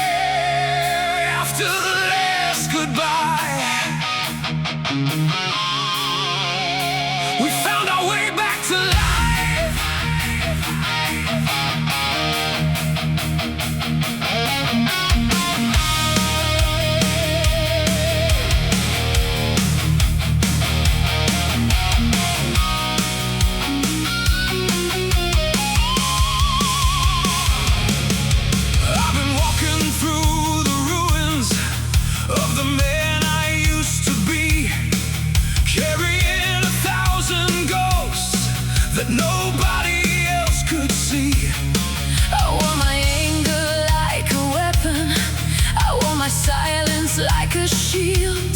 Yeah, after the last goodbye, we found our way back to life. I've been walking through the ruins of the man I used to be, carrying 1,000 ghosts that nobody else could see. I wore my anger like a weapon, I wore my silence like a shield.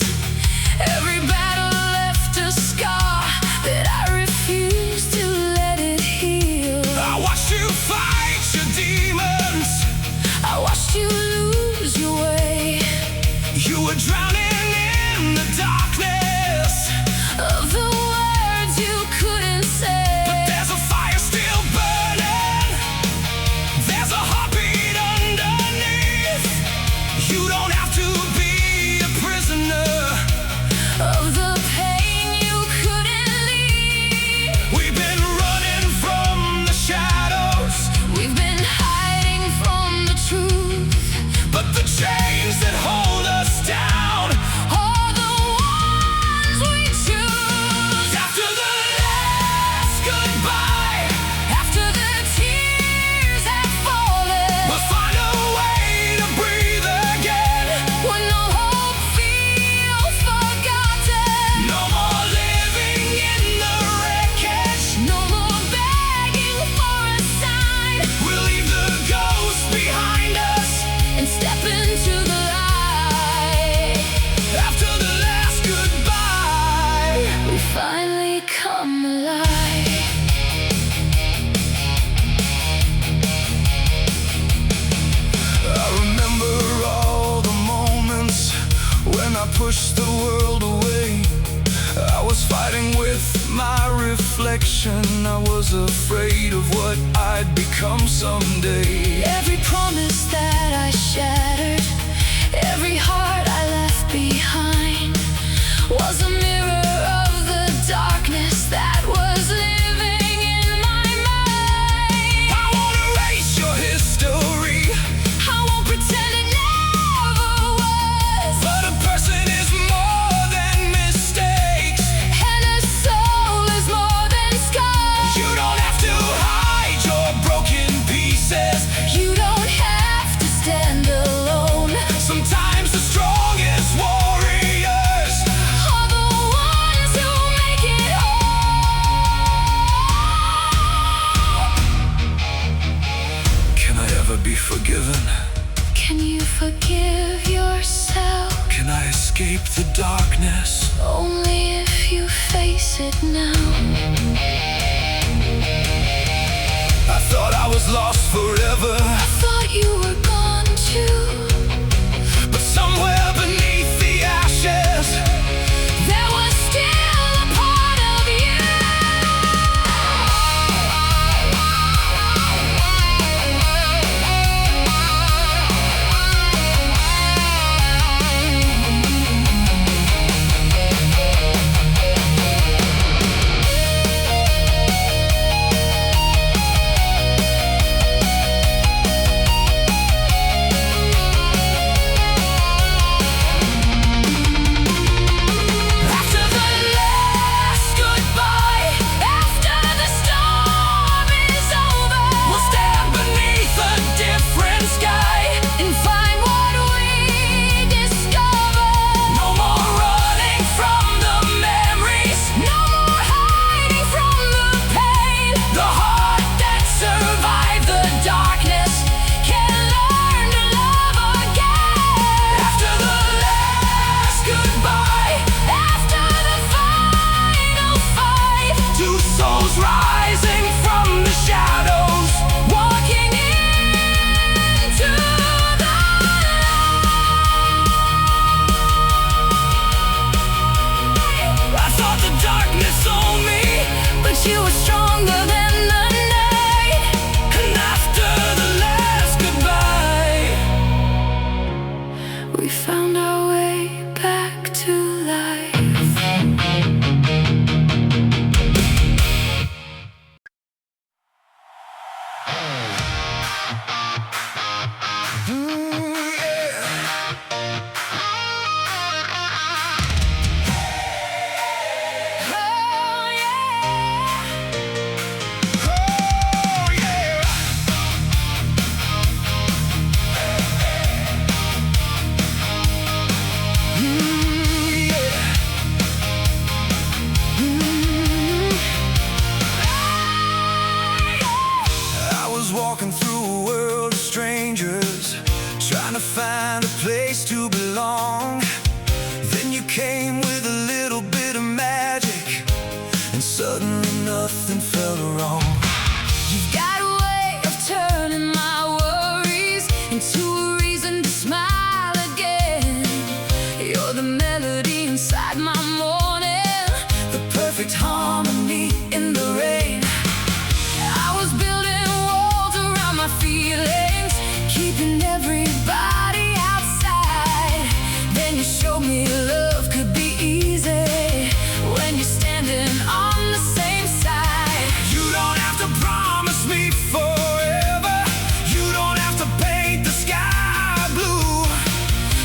Every battle left a scar that I refused to let it heal. I watched you fight your demons, I watched you lose your way you were drowning in the darkness, of the words you couldn't say. but there's a fire still burning, there's a heartbeat underneath. You don't have to be a prisoner Of the pain you couldn't leave. We've been running from the shadows, We've been hiding from the truth. but the chains that hold us down All the ones we choose. after the last goodbye. After the tears have fallen, We'll find a way to breathe again. when no hope feels forgotten, No more living in the wreckage. no more begging for a sign, We'll leave the ghosts behind us and step into the light. after the last goodbye. We finally come alive. I remember all the moments when I pushed the world away. I was fighting with my reflection, I was afraid of what I'd become someday. Every promise that I shattered, every heart I left behind, was a mirror of the darkness that was living in my mind. I won't erase your history, I won't pretend it never was, but a person is more than mistakes. and a soul is more than scars. You don't have to hide your broken pieces. You don't have to stand alone. Sometimes the strongest warriors Are the ones who make it whole. Can I ever be forgiven? Can you forgive yourself? Can I escape the darkness? Only if you face it now. I thought I was lost forever, I thought you were gone too. but somewhere beneath the ashes There was still a part of you. when nothing felt wrong. You've got a way of turning my worries into a reason to smile again. You're the melody inside my morning, the perfect harmony in the rain. I was building walls around my feelings, keeping everybody outside. Then you showed me love could be easy when you're standing on the same side. You don't have to promise me forever. You don't have to paint the sky blue.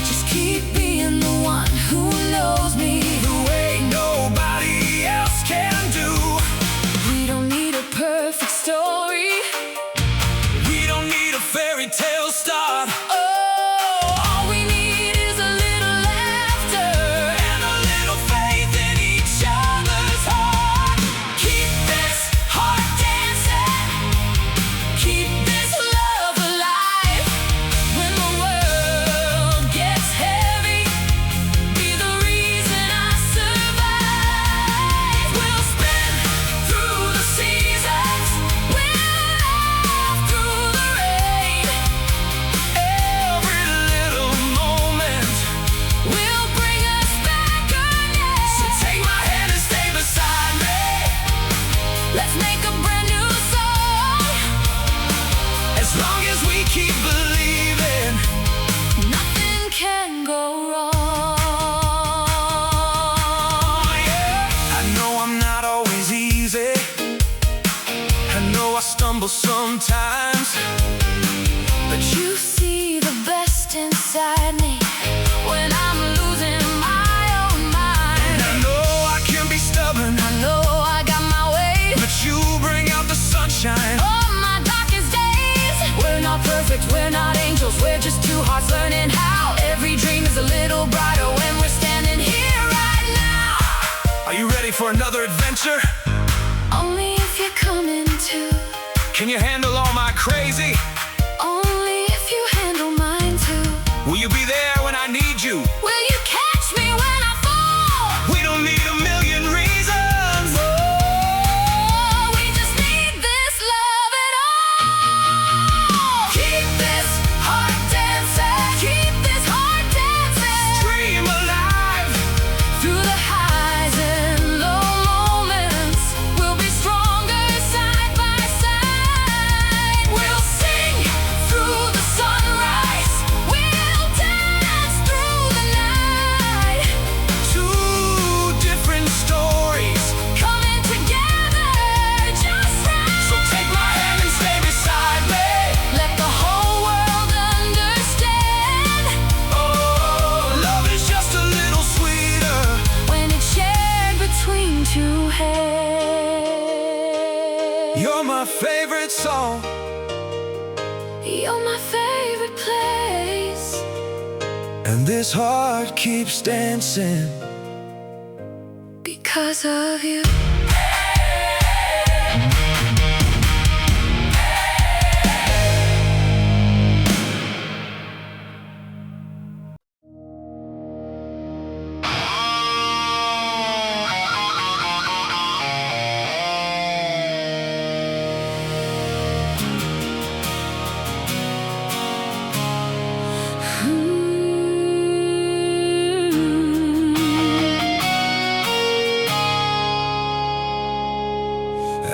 Just keep being the one who knows me The way nobody else can do. We don't need a perfect story. We don't need a fairy tale start. Oh, all we need is a little laughter And a little faith in each other's heart. Keep this heart dancing, keep this love alive. When the world gets heavy, be the reason I survive. We'll spin through the seasons, we'll laugh through the rain. Every little moment We'll bring us back again. So take my hand and stay beside me. Let's make a brand new song. As long as we keep believing, Nothing can go wrong. oh yeah. I know I'm not always easy. I know I stumble sometimes. But you see the best inside me when I'm losing my own mind. I know I can be stubborn, I know I got my way. but you bring out the sunshine. On my darkest days, we're not perfect, we're not angels, we're just two hearts learning how. Every dream is a little brighter when we're standing here right now. Are you ready for another adventure? Only if you're coming too. Can you handle all my crazy? Only if you handle mine too. Will you be there when I need you? Will you catch me when I fall? We don't need a million reasons. Oh, we just need this love at all. Keep this heart dancing, keep this heart dancing. Dream alive. Through the highs and low moments, we'll be stronger side by side. We'll sing through the sunrise, we'll dance through the night. Two different stories. Coming together just right. So take my hand and stay beside me. Let the whole world understand Oh, love is just a little sweeter. when it's shared between two hands. You're my favorite song. You're my favorite place. And this heart keeps dancing Because of you.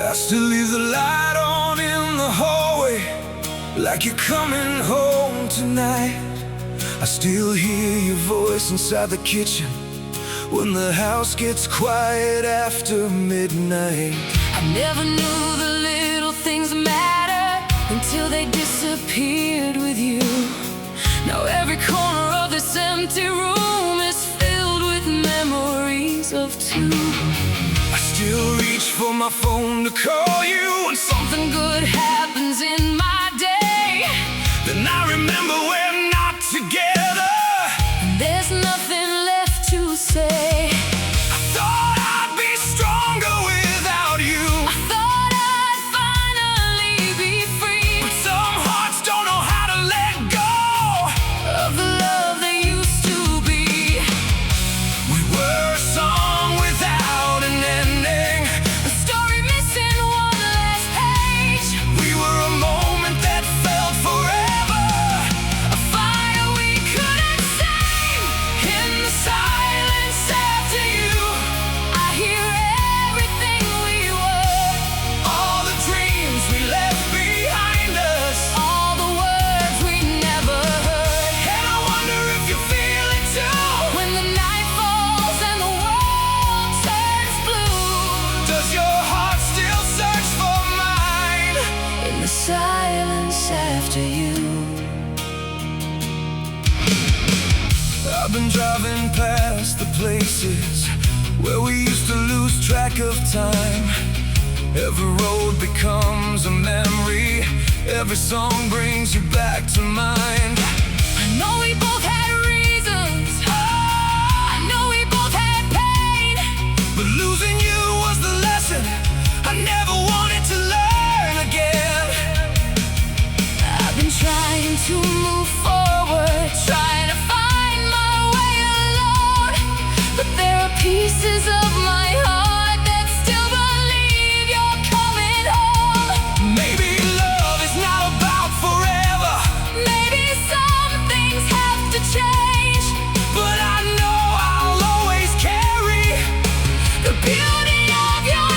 I still leave the light on in the hallway, like you're coming home tonight. I still hear your voice inside the kitchen when the house gets quiet after midnight. I never knew the little things matter until they disappeared with you. Now every corner of this empty room is filled with memories of two. I still reach for my phone to call you when Something good happens in my day. then I remember we're not together. There's nothing left to say. I thought I'd be stronger without you, I thought I'd finally be free but some hearts don't know how to let go of the love that used to be. We were a song without an ending. A story driving past the places where we used to lose track of time. Every road becomes a memory. Every song brings you back to mind. I know we both had reasons. I know we both had pain. But losing you was the lesson I never wanted to learn again. I've been trying to move forward, trying to find my way alone. But there are pieces of my heart that still believe you're coming home. Maybe love is not about forever. Maybe some things have to change, But I know I'll always carry the beauty of your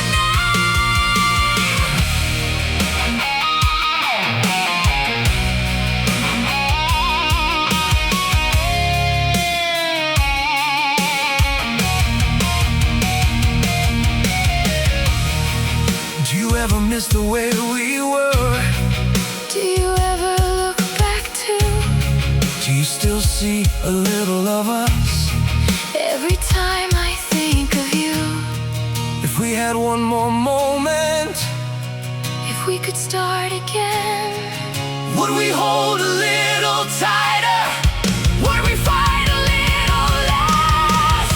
Do you ever miss the way we were? Do you ever look back to Do you still see a little of us? every time I think of you? If we had one more moment, If we could start again, would we hold a little tighter? Would we fight a little less?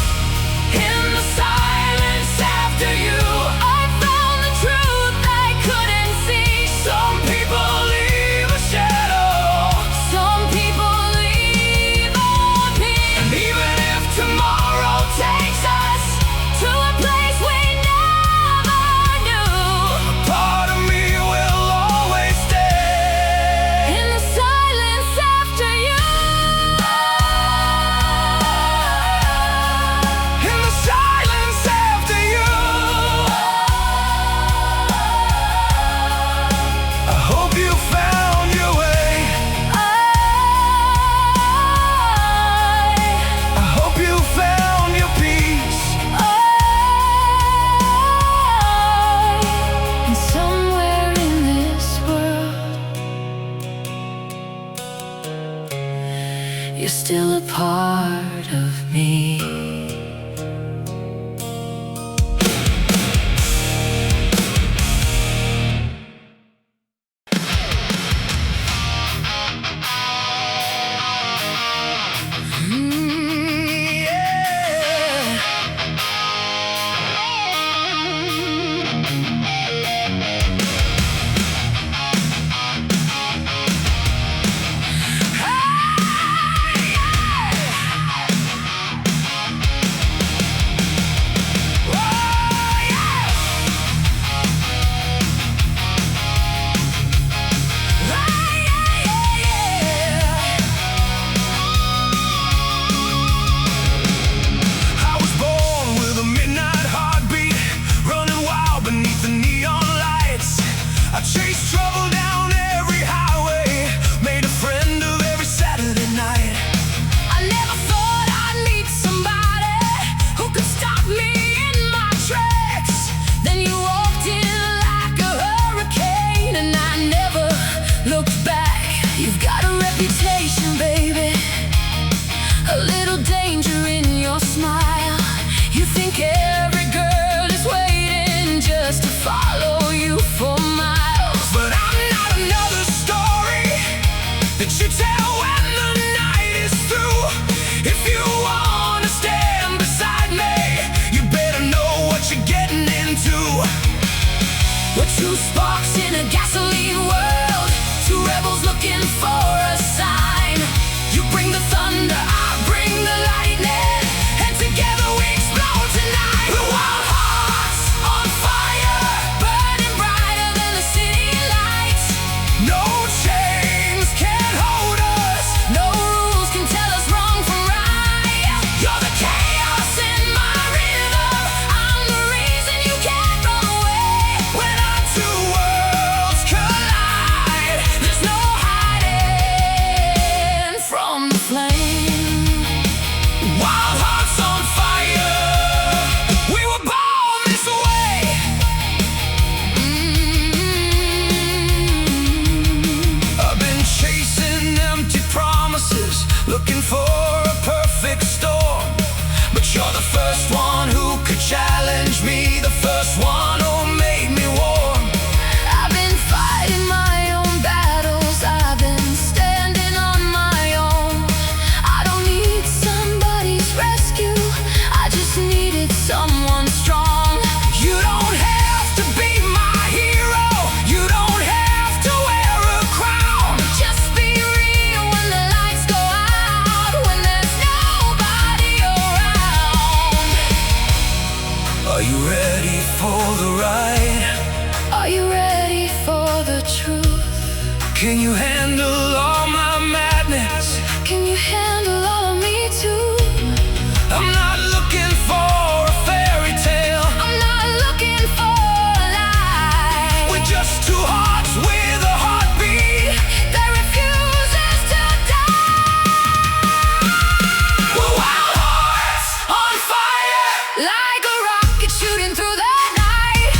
In the silence after you, I found the truth I couldn't see. some people leave a shadow. Some people leave on me. Even if tomorrow takes us To a place we never knew. part of me will always stay. In the silence after you. In the silence after you, I hope you found your way. I hope you found your peace. And somewhere in this world, you're still a part of me. I was born with a midnight heartbeat, running wild beneath the neon lights. I chased trouble down every highway, made a friend of every Saturday night. I never thought I'd meet somebody who could stop me in my tracks. Then you walked in like a hurricane, and I never looked back. You've got a reputation, baby, a little danger in your smile. You think every girl is waiting just to follow you for miles. But I'm not another story that you tell when the night is through. If you wanna stand beside me, you better know what you're getting into. We're two sparks in a gasoline world, two rebels looking for a sign. You bring the thunder, I bring the lightning, and together we explode tonight. The wild hearts on fire, Burning brighter than the city lights. no chains can hold us. No rules can tell us wrong from right. You're the chaos In my rhythm, I'm the reason you can't run away. when our two worlds Can you handle all my madness? Can you handle all of me too? I'm not looking for a fairy tale. I'm not looking for a lie. We're just two hearts with a heartbeat that refuses to die. We're wild hearts on fire, Like a rocket shooting through the night.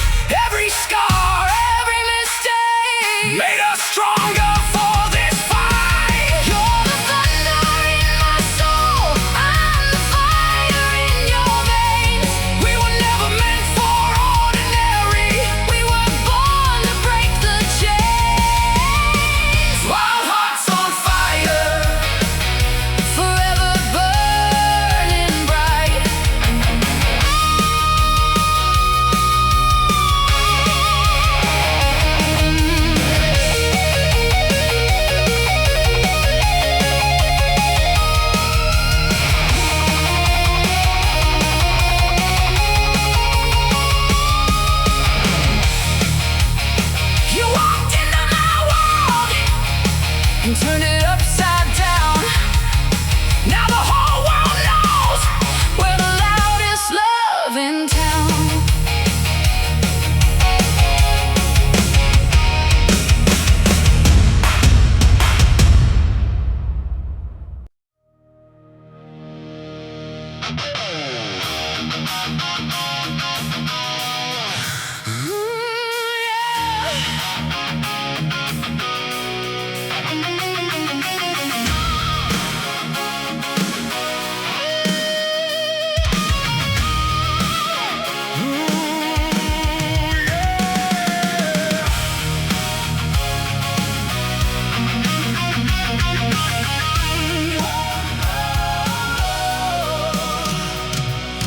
every scar, every mistake made us stronger for this fight. You're the thunder in my soul. I'm the fire in your veins. We were never meant for ordinary. We were born to break the chains. Wild hearts on fire, Forever burning bright. you walked into my world And turn it upside down. Now the whole world knows. We're the loudest love in town.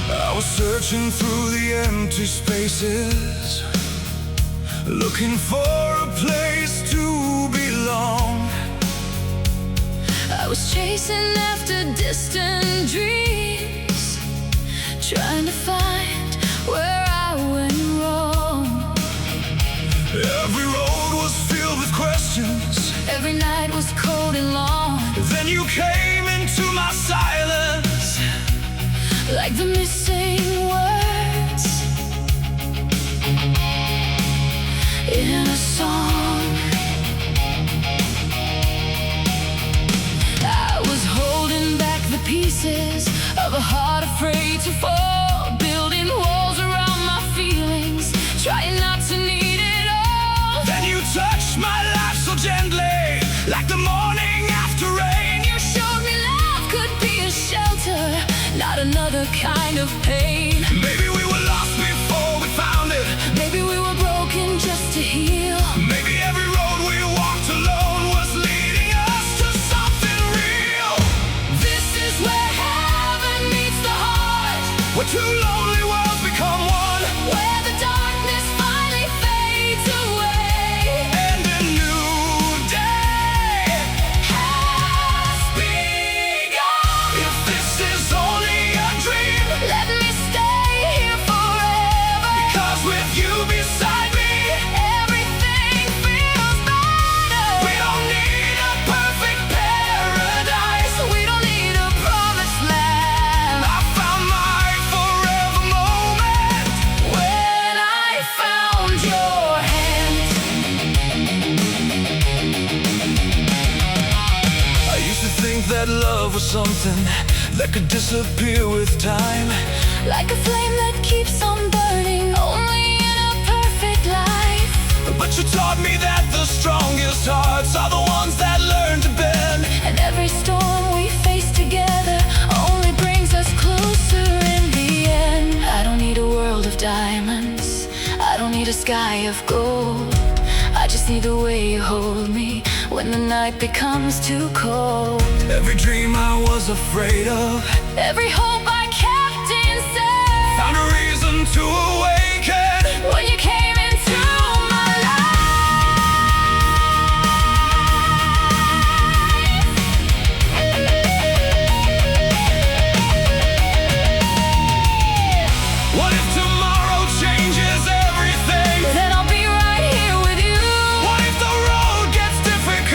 I was searching through the empty spaces, looking for a place to belong. I was chasing after distant dreams, trying to find where I went wrong. Every road was filled with questions. Every night was cold and long, Then you came into my silence. like the missing words in a song. I was holding back the pieces of a heart afraid to fall, building walls around my feelings, trying not to need it all. Then you touched my life so gently, like the morning after rain. You showed me love could be a shelter, not another kind of pain. Maybe we were lost before we found it. Maybe we were broken just to heal. Maybe every road we walked alone was leading us to something real. This is where heaven meets the heart, Where two lonely worlds become one, where the darkness finally fades away. and a new day Has begun. If this is only a dream, Let me stay here forever, cause with you beside me, everything feels better. we don't need a perfect paradise. We don't need a promised land. I found my forever moment. When I found your hand. I used to think that love was something that could disappear with time. Like a flame that keeps on burning, only in a perfect life. But you taught me that the strongest hearts are the ones that learn to bend. And every storm we face together only brings us closer in the end. I don't need a world of diamonds, I don't need a sky of gold. I just need the way you hold me when the night becomes too cold. Every dream I was afraid of Every hope I kept inside, found a reason to awaken. when you came into my life. What if tomorrow changes everything? Then I'll be right here with you. What if the road gets difficult?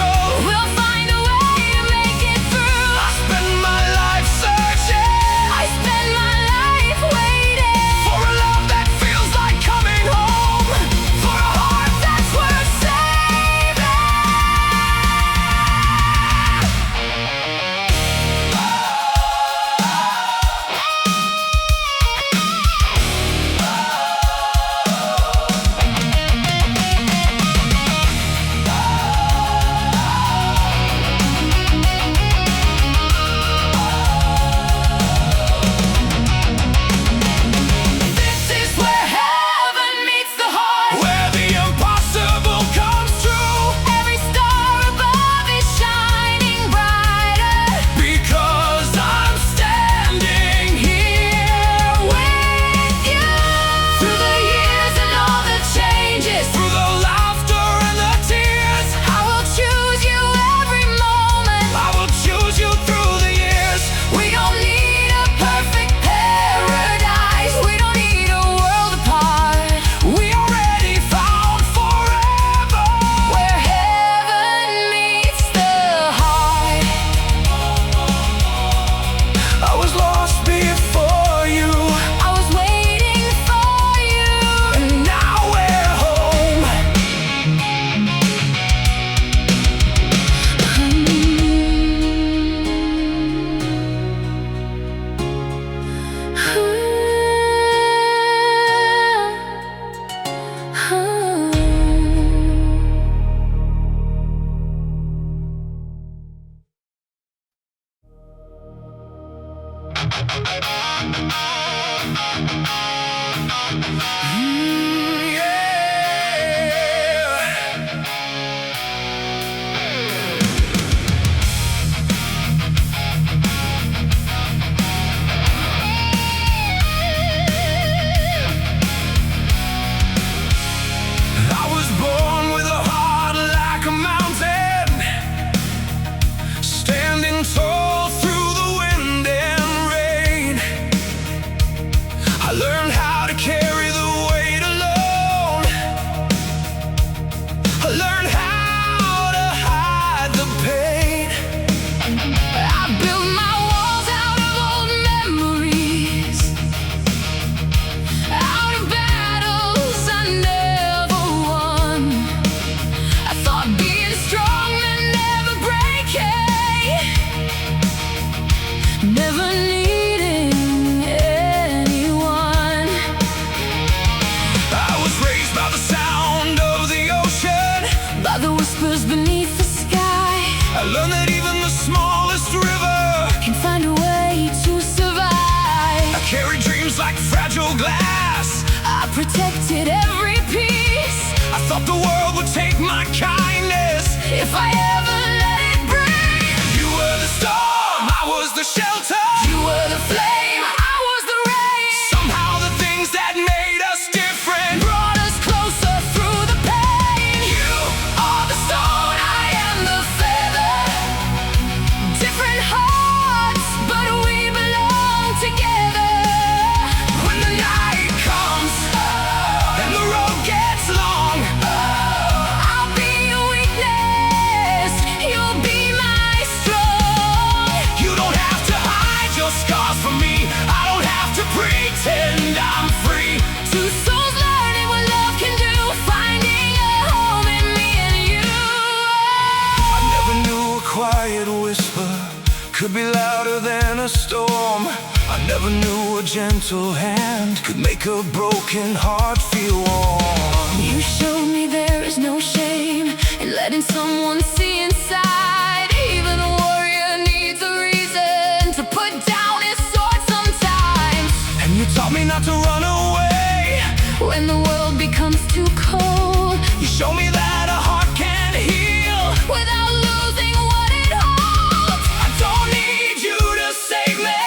could be louder than a storm. I never knew a gentle hand could make a broken heart feel warm. You showed me there is no shame in letting someone see inside. Even a warrior needs a reason to put down his sword sometimes. And you taught me not to run away when the world becomes too cold. You show me that a heart can heal without losing what it holds. I don't need you to save me,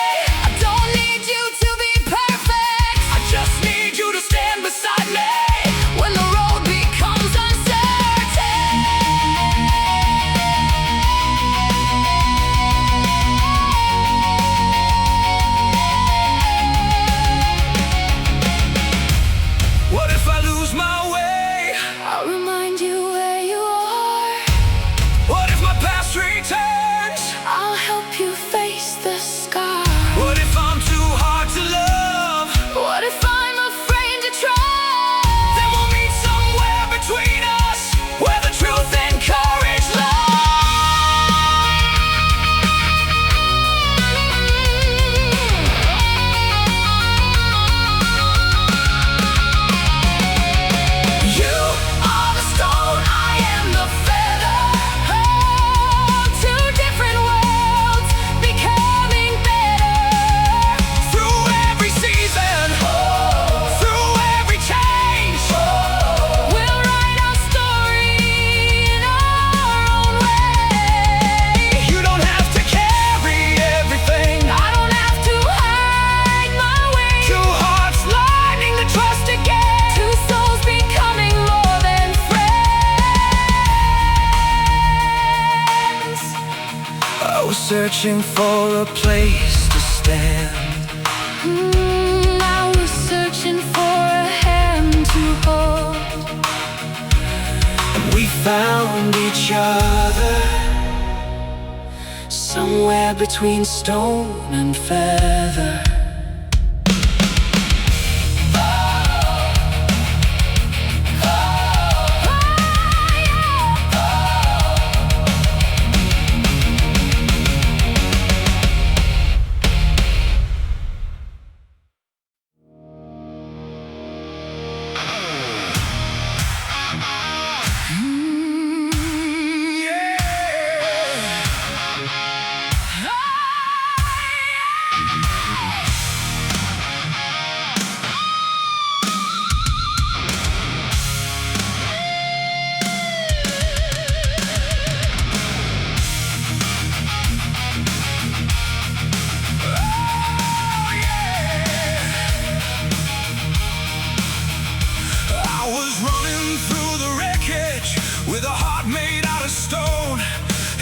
I don't need you to be perfect. I just need you to stand beside me when the road becomes uncertain. What if I lose my way? I'll remind you where you are. What if my past returns? I'll help you face the scar. What if I'm too hard to love? What if I'm afraid to try? Then we'll meet somewhere between us, where the truth and courage lie. You are the stone, I am the feather. Oh, two different worlds becoming better. Through every season, through every change, We'll write our story in our own way. you don't have to carry everything. I don't have to hide my way. Two hearts learning to trust again. Two souls becoming more than friends. I was searching for a place to stand. I was searching for a hand to hold. We found each other somewhere between stone and feather. I was running through the wreckage with a heart made out of stone.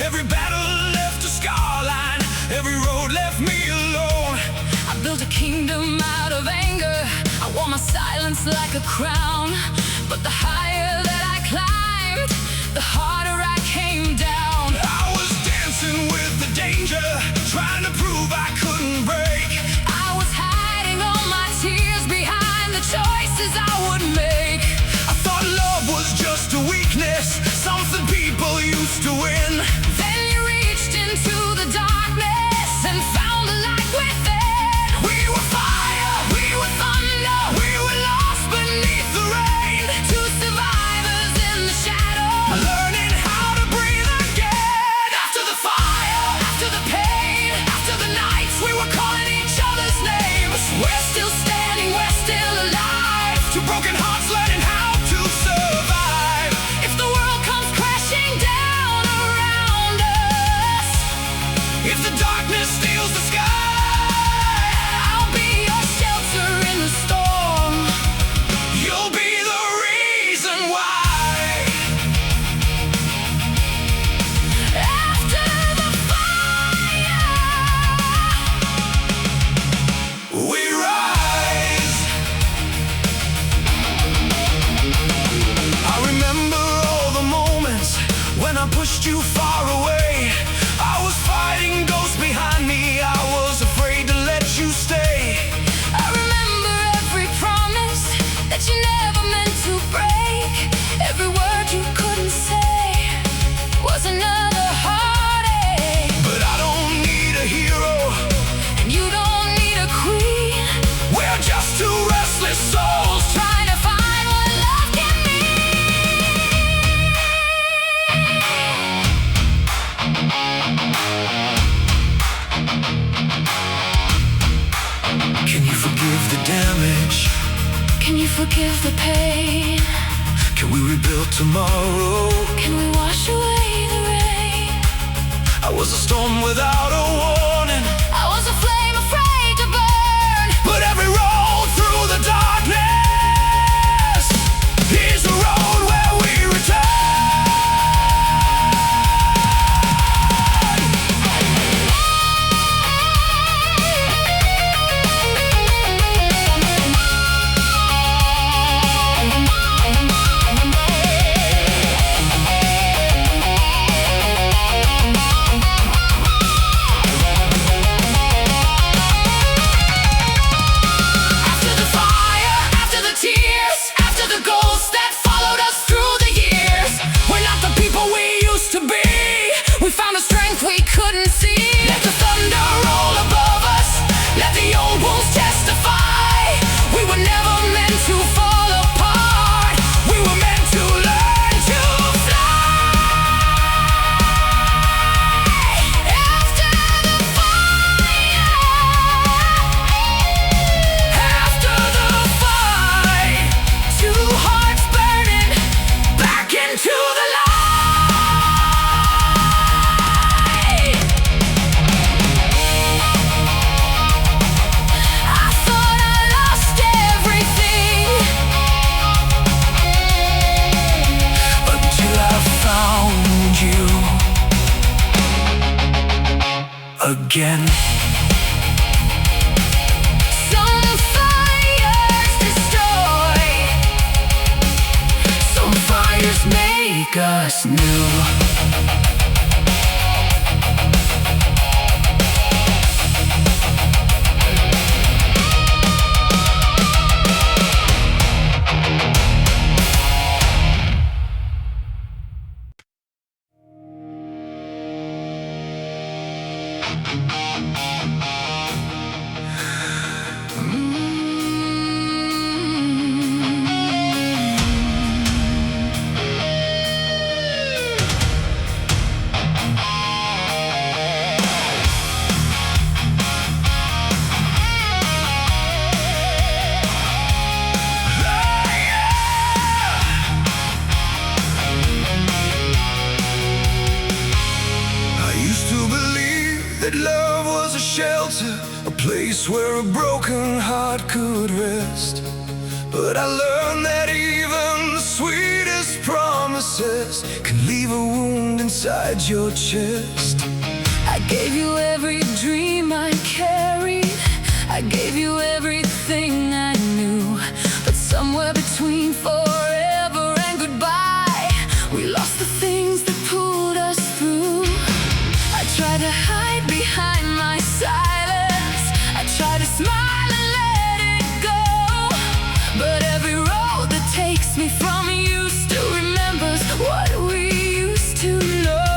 Every battle left a scarline, every road left me alone. I built a kingdom out of anger. I wore my silence like a crown. But the higher that I climbed, the harder I came down. I was dancing with the danger, trying to prove I couldn't break. I was hiding all my tears behind the choices I would make. I thought love was just a weakness, something people used to win. Then you reached into the darkness and found the light within. We were fire, we were thunder, we were lost beneath the rain. Two survivors in the shadow, Learning how to breathe again. After the fire, after the pain, after the nights, we were calling each other's names. we're still standing, we're still alive. Two broken hearts learning how to survive. If the world comes crashing down around us, If the darkness steals the sky, I'll be your shelter in the storm. you'll be the reason why. After the fire, We rise. I remember all the moments when I pushed you far away. I was fighting ghosts behind me, I was afraid to let you stay. I remember every promise that you never meant to break. Every word you couldn't say was another heartache. But I don't need a forgive the pain? Can we rebuild tomorrow? Can we wash away the rain? I was a storm without a warning, I was a flame afraid to burn. but every road through the darkness is a road where we return. After the fire, after the tears, after the ghosts that followed us through the years, we're not the people we used to be. We found a strength we couldn't see. Let the thunder roll above us, let the old wounds testify. We were never meant to fall apart, we were meant to learn to fly. After the fire, after the fight, two hearts burning back into the light. I thought I lost everything Until I found you again. Some fires destroy, Some fires make us new. I used to believe that love was a shelter, a place where a broken heart could rest. But I learned that even the sweetest promises can leave a wound inside your chest. I gave you every dream I carried, I gave you everything I knew. But somewhere between forever and goodbye, we lost the things that pulled us through. I tried to hide behind my silence, I tried to smile and let it go. But every road that takes me from you still remembers what we used to know.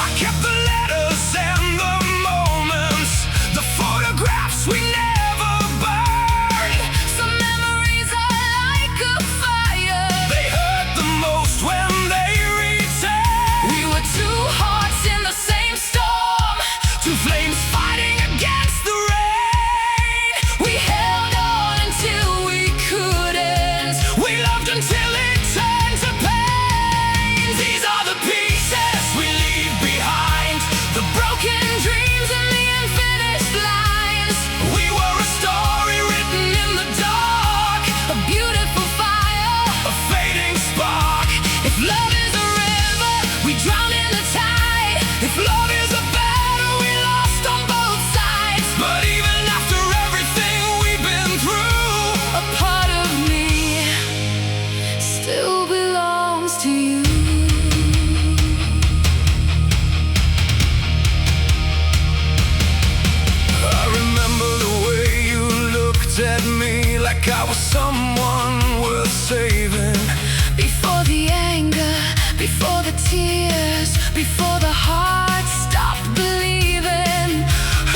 I kept the letters and the moments, the photographs we never burned. Some memories are like a fire, They hurt the most when they return. we were two hearts in the same storm, Two flames fighting against the rain. we held on until we couldn't. We loved until it turned to pain. These are the pieces we leave behind, The broken dreams and the unfinished lines, we were a story written in the dark, a beautiful fire. a fading spark. If love is a river, we drown in the tide. If love is a battle, We lost on both sides. but even after everything we've been through, A part of me still belongs to you. I remember the way you looked at me like I was someone worth saving. Before the anger, before the tears, before the heart stopped believing.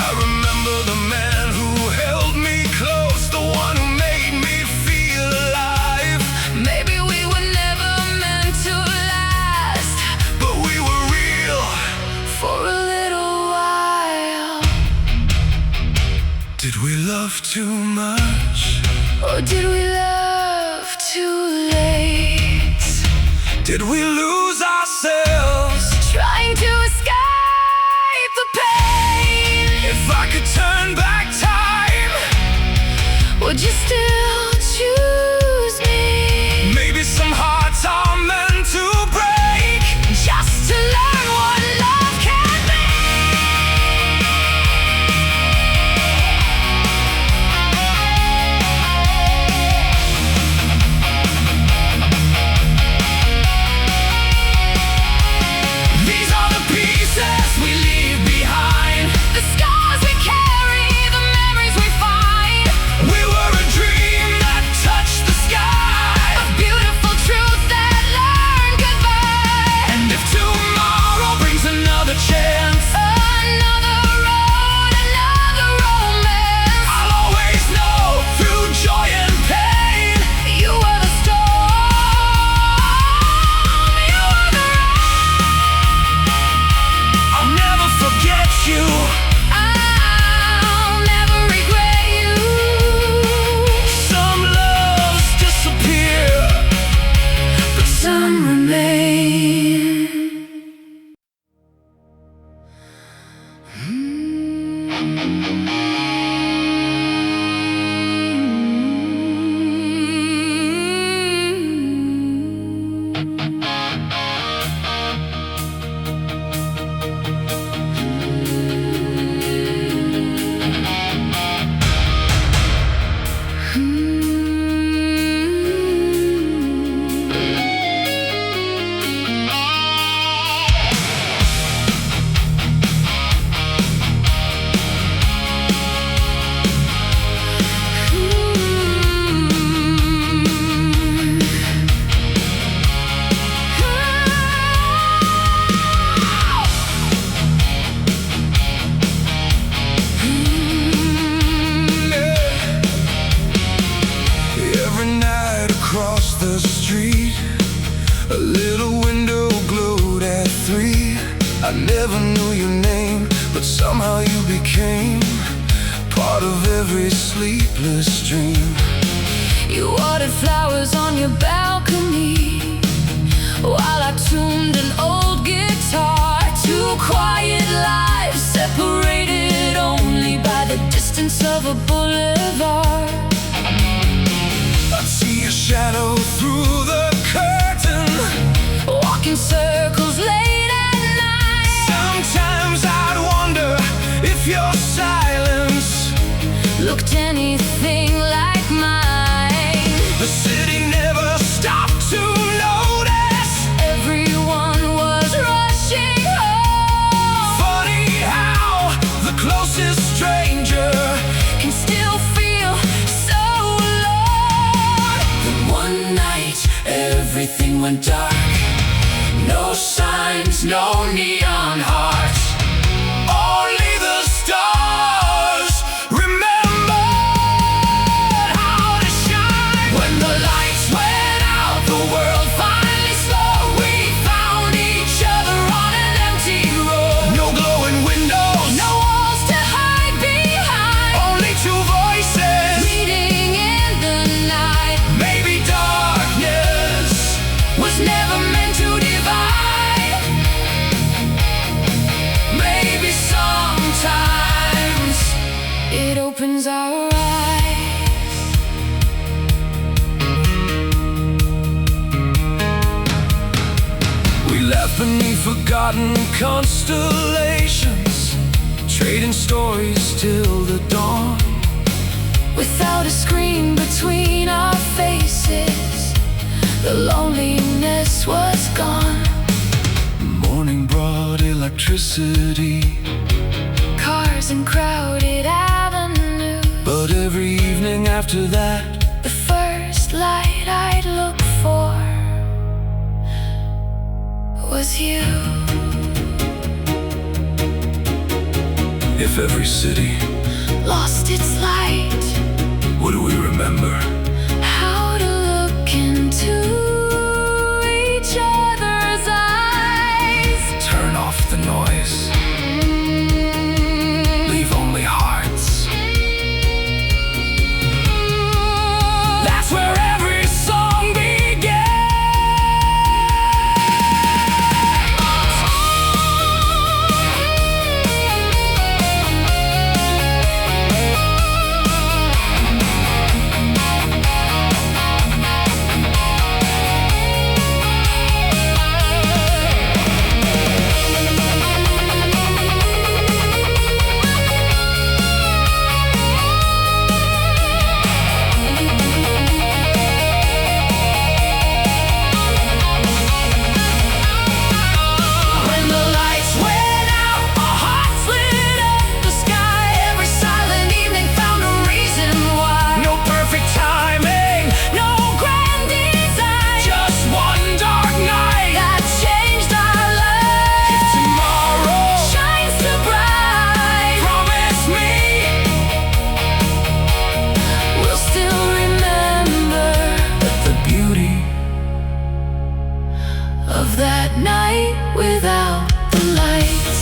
I remember the man who held me close, the one who made me feel alive. Maybe we were never meant to last But we were real. for a little while. Did we love too much? Or did we love Did we lose ourselves? Trying to escape the pain. If I could turn back time, would you still choose me? maybe some hearts are meant to break, Just to learn what love can be. These are the pieces we leave behind. The scars we carry, the memories we find. We were a dream that touched the sky, A beautiful truth that learned goodbye. and if tomorrow brings another chance, Another road, another romance. I'll always know through joy and pain, You were the storm, you were the rain. I'll never forget you. I'll never regret you. Some loves disappear, But some remain. Every night across the street, a little window glowed at 3. I never knew your name, but somehow you became part of every sleepless dream. You watered flowers on your balcony while I tuned an old guitar. Two quiet lives separated only by the distance of a boulevard. I'd see your shadow through the curtain. Walk in circles late at night. Sometimes I'd wonder if your silence, Looked anything like mine. the city never stopped to notice. Everyone was rushing home. Funny how the closest stranger Can still feel so alone. Then one night everything went dark. No signs, no neon hearts, only the stars remembered how to shine. When the lights went out, the world finally slowed. We found each other on an empty road. No glowing windows, No walls to hide behind. only two voices. Meeting in the night Maybe darkness was never meant to divide. maybe Sometimes it opens our eyes. we laughed beneath forgotten constellations, trading stories till the dawn. Without a screen between our faces, the loneliness was gone. Morning brought electricity, Cars and crowded avenues. but every evening after that, The first light I'd look for was you. if every city, Lost its light. what do we remember? How to look into each other's eyes. Turn off the noise, leave only hearts. That's where every song began. of that night without the lights.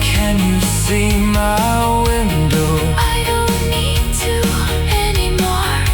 Can you see my window? I don't need to anymore.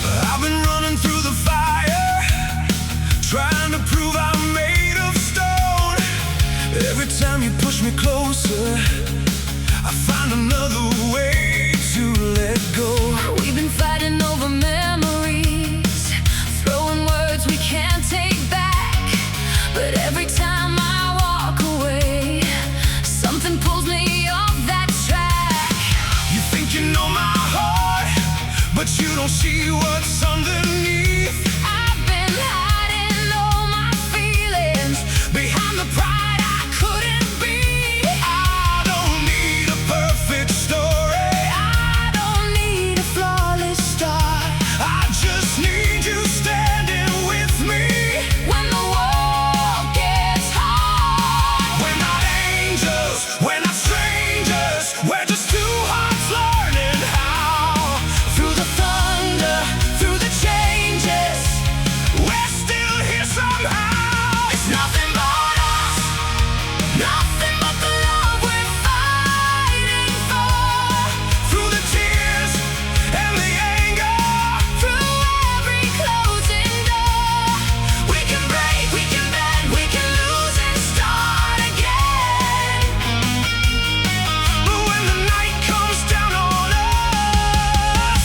I've been running through the fire, trying to prove I'm made of stone. Every time you push me closer, I find another way to let go. We've been fighting over memories, throwing words we can't take back. But every time I walk away, something pulls me off that track. You think you know my heart, but you don't see what's underneath. I've been hiding all my feelings Behind the pride I couldn't be. I don't need a perfect story. I don't need a flawless start. I just need you standing with me. When the wall gets hard, We're not angels, we're not strangers. We're just two hearts learning how. through the thunder, through the changes, We're still here somehow. it's nothing but us, nothing but the love we're fighting for. Through the tears and the anger, Through every closing door, we can break, we can bend, we can lose and start again. but when the night comes down on us,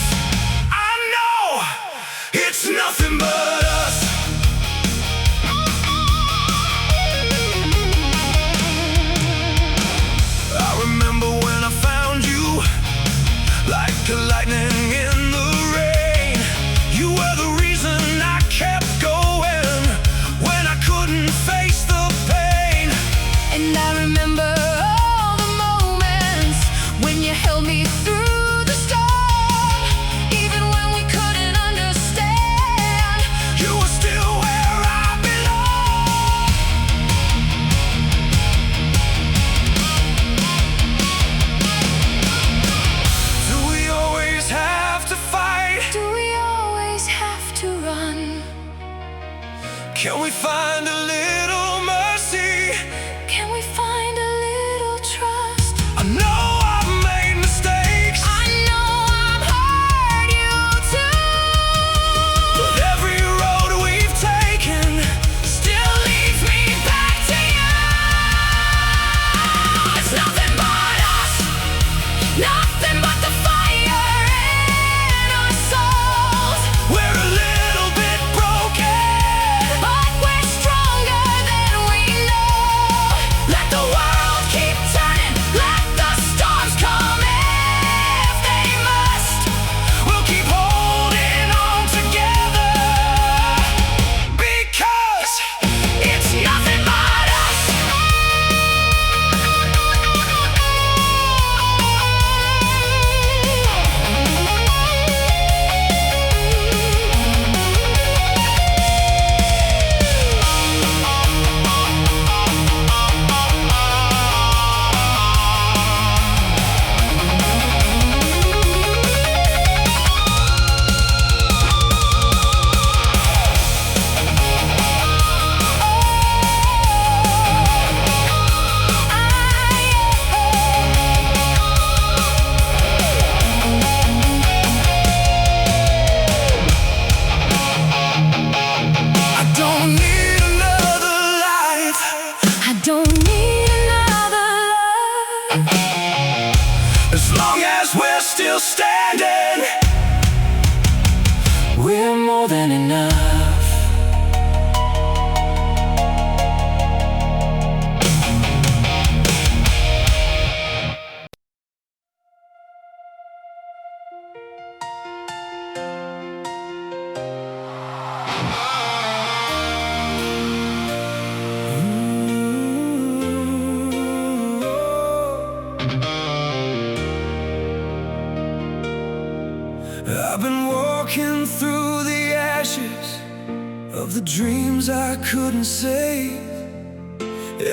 I know it's nothing but us. I remember when I found you, like the lightning in the rain. You were the reason I kept going when I couldn't face the pain. And I remember all the moments when you held me through the storm, even when we couldn't understand. You were still where I belong. Do we always have to fight? Do we always have to run? Can we find a little mercy? Can we find a little trust? I know I've made mistakes, I know I've hurt you too, but every road we've taken still leads me back to you. It's nothing but us, nothing but the fire in our souls. we're a little bit broken, But we're stronger we're still standing. We're more than enough. I've been walking through the ashes of the dreams I couldn't save.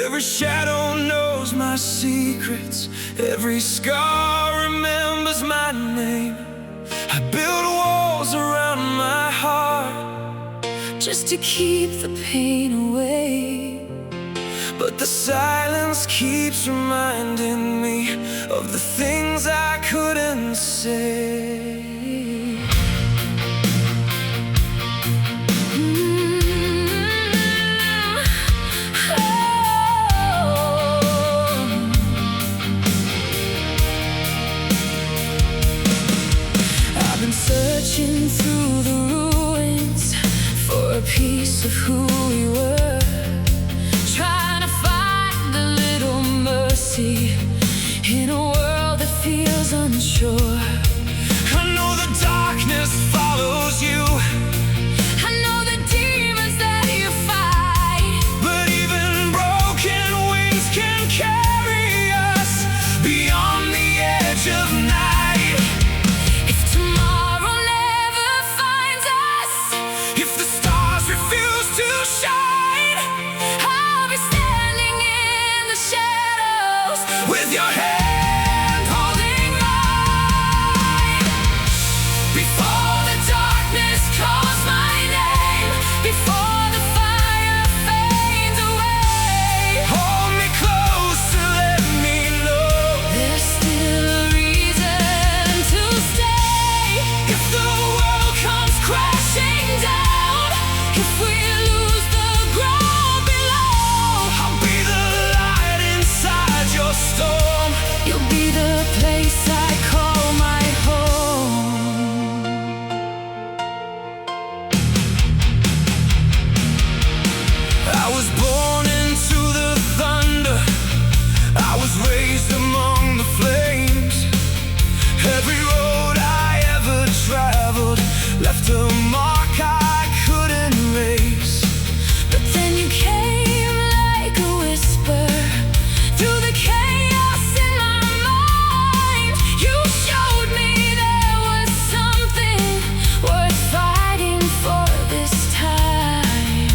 Every shadow knows my secrets, every scar remembers my name. I build walls around my heart just to keep the pain away. But the silence keeps reminding me of the things I couldn't say. I've been searching through the ruins for a piece of who we were, trying to find a little mercy in a world that feels unsure. I know the darkness follows you, I know the demons that you fight, but even broken wings can carry us beyond the edge of night. if tomorrow never finds us, If the stars refuse to shine, I'll be standing in the shadows with your hand holding mine. before the darkness calls my name, before the fire fades away. Hold me close to let me know There's still a reason to stay. if the world comes Crashing down, if we lose the ground below, I'll be the light inside your storm. you'll be the place I call my home. I was born into the thunder, I was raised among the flames. Every road I ever traveled left a mark I couldn't erase. But then you came like a whisper through the chaos in my mind. You showed me there was something worth fighting for this time.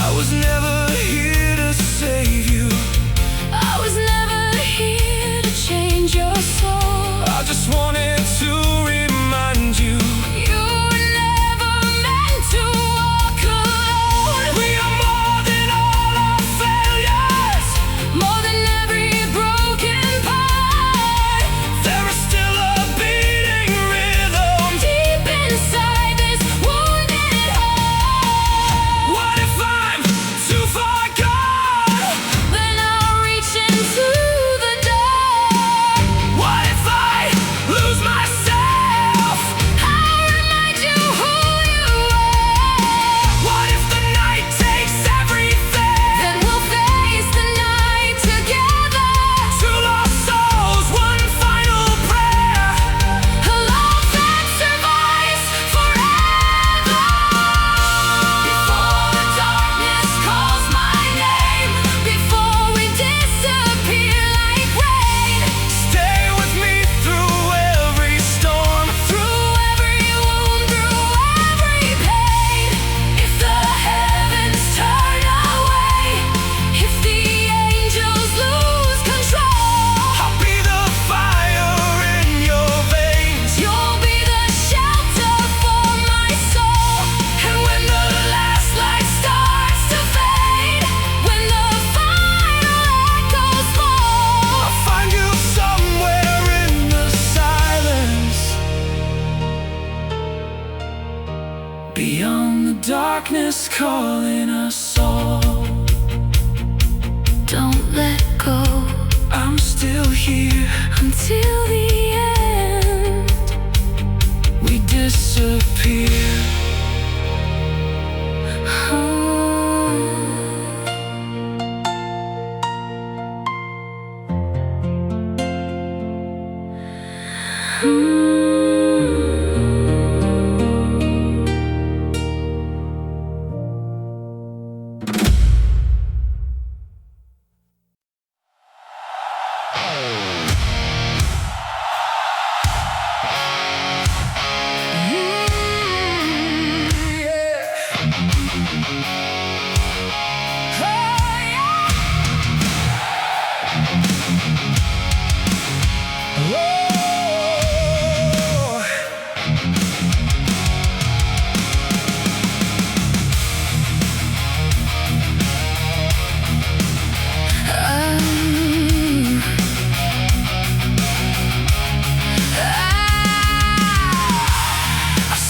I was never here to save you, I was never here to change your soul. I just wanted to remind you You were never meant to walk alone. we are more than all our failures. More than every broken part, There is still a beating rhythm. deep inside this wounded heart. What if I'm too far gone? Then I'll reach into the dark. What if I lose myself? I'll remind you who you are. What if the night takes everything? Then we'll face the night together. Two lost souls, one final prayer. A love that survives forever. Before the darkness calls my name, before we disappear like rain, Stay with me through every storm. through every wound, through every pain. If the heavens turn away, if the angels lose control, I'll be the fire in your veins. you'll be the shelter for my soul. And when the last light starts to fade, when the final echoes fall, I'll find you somewhere in the silence, beyond the darkness calling us all. don't let go I'm still here. until the disappear.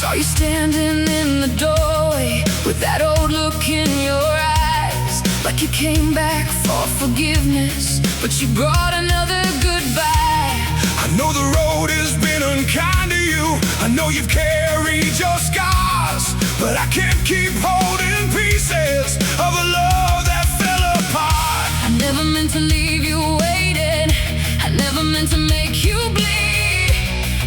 Saw you standing in the doorway with that old look in your eyes, like you came back for forgiveness, but you brought another goodbye. I know the road has been unkind to you. I know you've carried your scars, but I can't keep holding pieces of a love that fell apart. I never meant to leave you waiting. I never meant to make you bleed.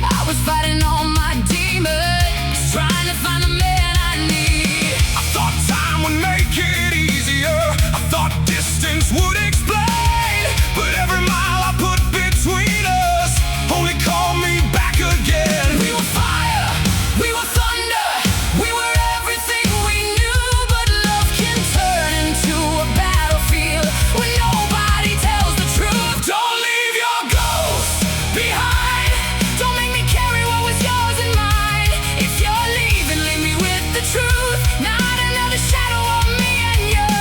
I was fighting all my demons, trying to find the man I need. I thought time would make it easier. I thought distance would explain, but every mile I put between us only called me back again. We were fire, we were thunder, we were everything we knew, but love can turn into a battlefield when nobody tells the truth. Don't leave your ghost Behind, don't make me carry what was yours and mine. If you're leaving, leave me with the truth, not another shadow of me and you.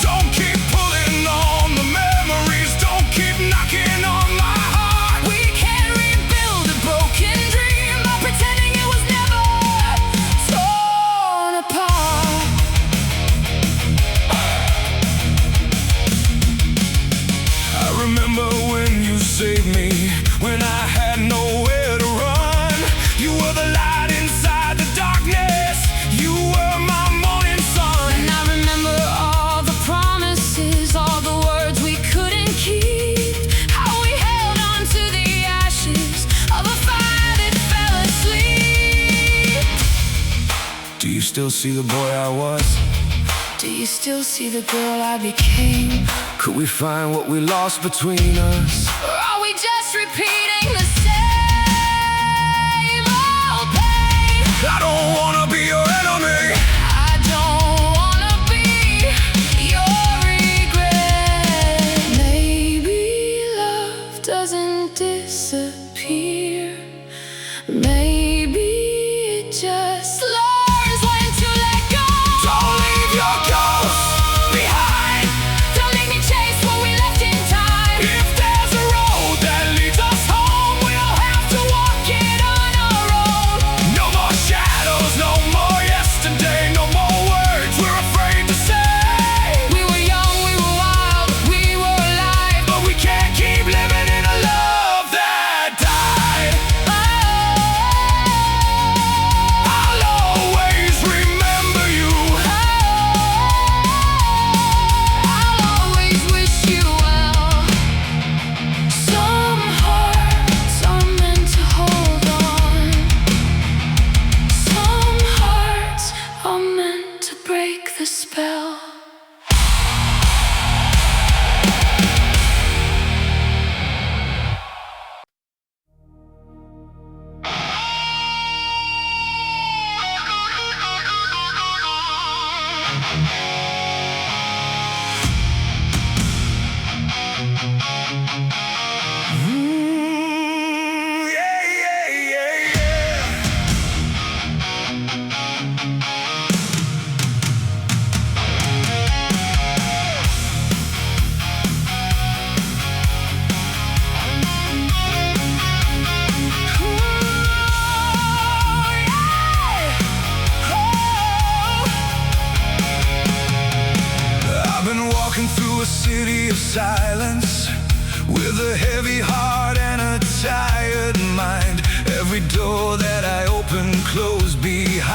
Don't keep pulling on the memories. Don't keep knocking on my heart. We can't rebuild a broken dream by pretending it was never torn apart. I remember when you saved me, when I had nowhere to run. You were the light inside the darkness. You were my morning sun. And I remember all the promises, all the words we couldn't keep, how we held on to the ashes of a fire that fell asleep. Do you still see the boy I was? Do you still see the girl I became? Could we find what we lost between us? Or are we just repeating the same old pain? I don't wanna be your enemy. I don't wanna be your regret. Maybe love doesn't disappear. Maybe it just learns when to let go. Don't leave your ghost behind. Don't make me chase what we left in time. If there's a road that leads us home, we'll have to walk it on our own. No more shadows, no more yesterday, no more words we're afraid to say. We were young, we were wild, we were alive, But we can't keep living in a love that died. I'll always remember you. I'll always wish you well. Some hearts are meant to hold on. Some hearts are meant to break the spell. Yeah, yeah, yeah, yeah. I've been walking through a city of silence, with a heavy heart and a tired mind. Every door that I open closed behind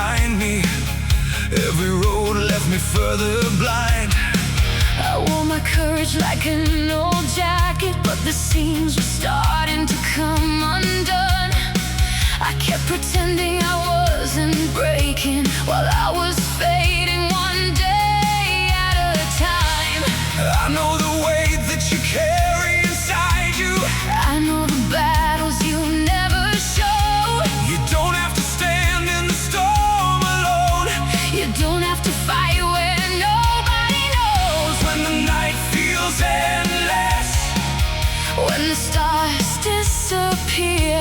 stretched like an old jacket, but the seams were starting to come undone. I kept pretending I wasn't breaking while I was fading one day at a time. I know the weight that you carry inside you. I know the battles you never show. You don't have to stand in the storm alone. You don't have to fight where nobody knows. When the night feels endless, when the stars disappear,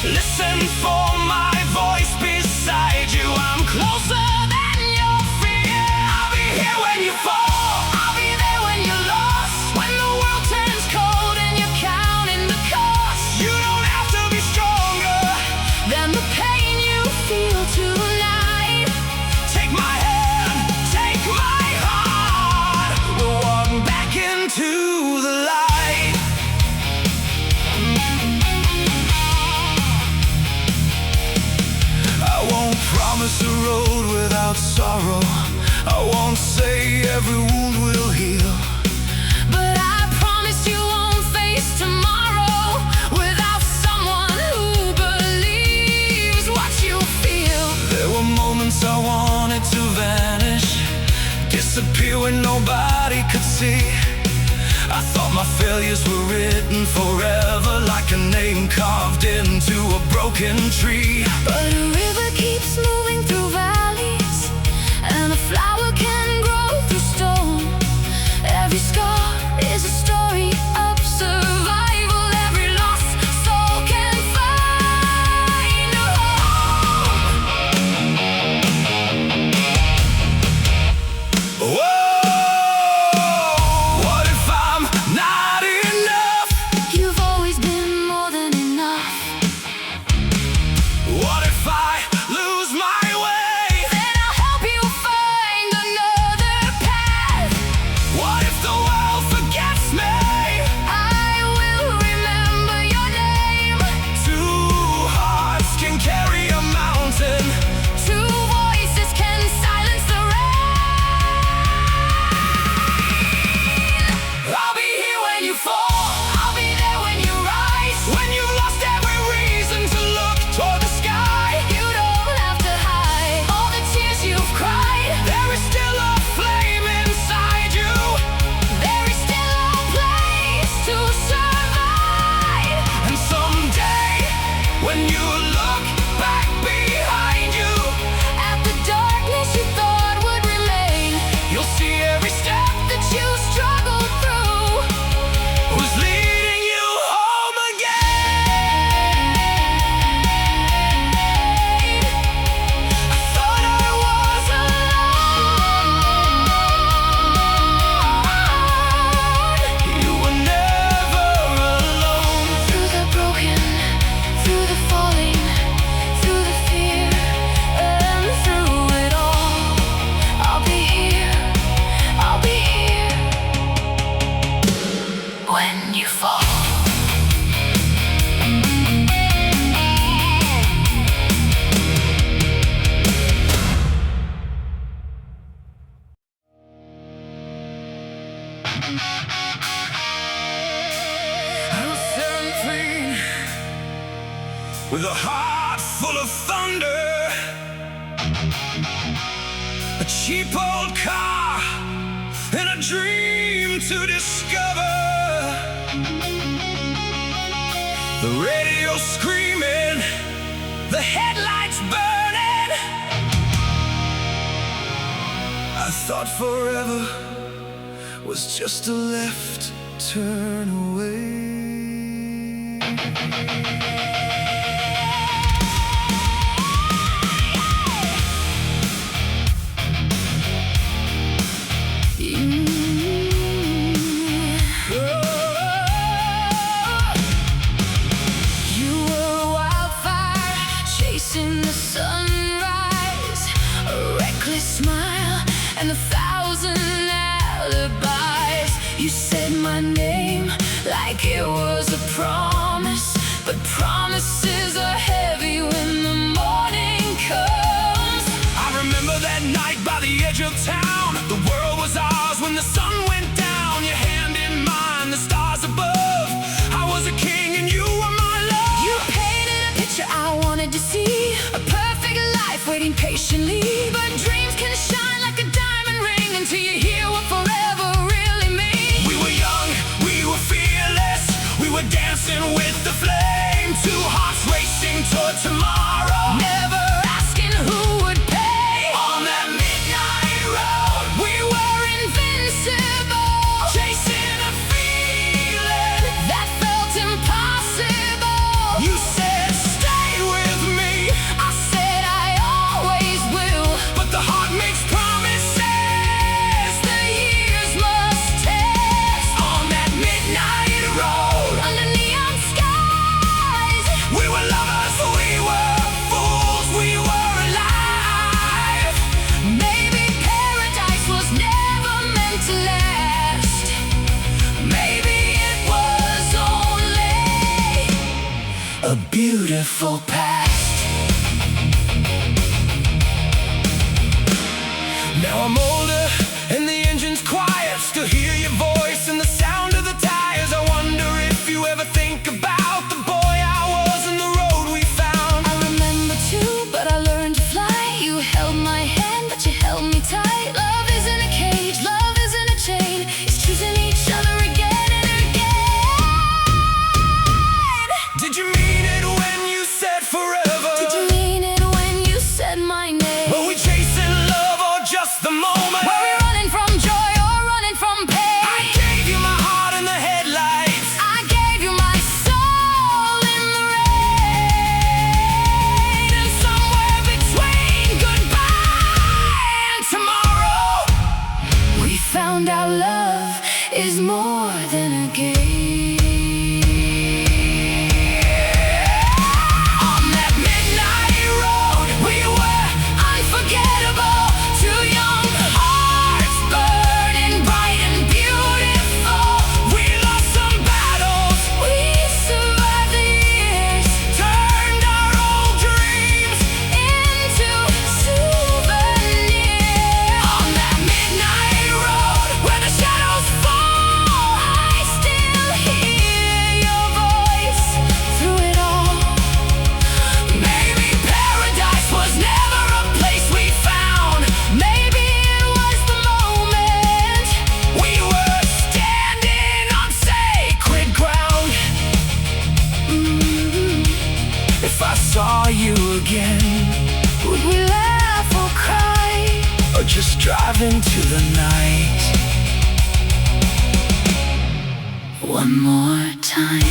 listen for my voice beside you. I'm closer than your fear. I'll be here when you fall. I'll be there when you're lost. When the world turns cold and you're counting the cost. You don't have to be stronger than the pain you feel tonight. Take my hand, take my heart. We'll walk back into the light. I won't promise a road without sorrow. I won't say every wound will heal. But I promise you won't face tomorrow without someone who believes what you feel. There were moments I wanted to vanish, disappear when nobody could see. I thought my failures were written forever, like a name carved into a broken tree. But a river keeps moving through valleys, and a flower can grow through stone. Every scar is a story of survival. Every lost soul can find a home. Whoa! What if I'm not enough? You've always been more than enough. What if I lose my way? Then I'll help you find another path. What if the world forgets me? I will remember your name. Two hearts can carry a mountain. Two voices can silence the rain. I'll be here when you fall. I'll be there when you rise. When you've lost every reason to look toward the sky. You don't have to hide all the tears you've cried. There is still a flame inside you. There is still a place to survive. And someday, when you look back behind you, At the darkness you thought would remain, you'll see every step that you struggled through was leading you home again. I thought I was alone. You were never alone. through the broken, through the falling, through the fear, and through it all. I'll be here, I'll be here when you fall. I was 17 with a heart full of thunder, a cheap old car and a dream to discover. The radio screaming, the headlights burning. I thought forever was just a left turn away. You were a wildfire chasing the sunrise, a reckless smile and 1,000 alibis. You said my name like it was a promise, but promises are heavy when the morning comes. I remember that night by the edge of town. The world was ours when the sun went down. Your hand in I wanted to see a perfect life waiting patiently, but dreams can shine like a diamond ring until you hear what forever really means. We were young, we were fearless, we were dancing with the flame, two hearts racing toward tomorrow, Never asking who would pay. on that midnight road. We were invincible, Chasing a feeling, that felt impossible. you said stay with me, I said I always will. but the heart makes promises. The years must test. On that midnight road, Under neon skies, we were lovers, we were fools, we were alive. maybe paradise was never meant to last. Maybe it was only A beautiful past. Now I'm older and the engine's quiet, still hear your voice and the sound of the tires. I wonder if you ever think about the boy I was and the road we found. I remember too, but I learned to fly. You held my hand, but you held me tight. Love isn't a cage, love isn't a chain. It's choosing each other again and again. Did you mean it when you said forever? Did you mean it when you said my name? Were we chasing love or just the moment? Were we running from joy or running from pain? I gave you my heart in the headlights. I gave you my soul in the rain. And somewhere between goodbye and tomorrow, we found our love is more than a game. On that midnight road, we were unforgettable. Two young hearts burning bright and beautiful. We lost some battles, We survived the years, turned our old dreams. into souvenirs. On that midnight road, where the shadows fall, I still hear your voice through it all. maybe paradise was never a place we found. Maybe it was the moment. We were standing on sacred ground. If I saw you again, Would we laugh or cry? or just drive into the night One more time.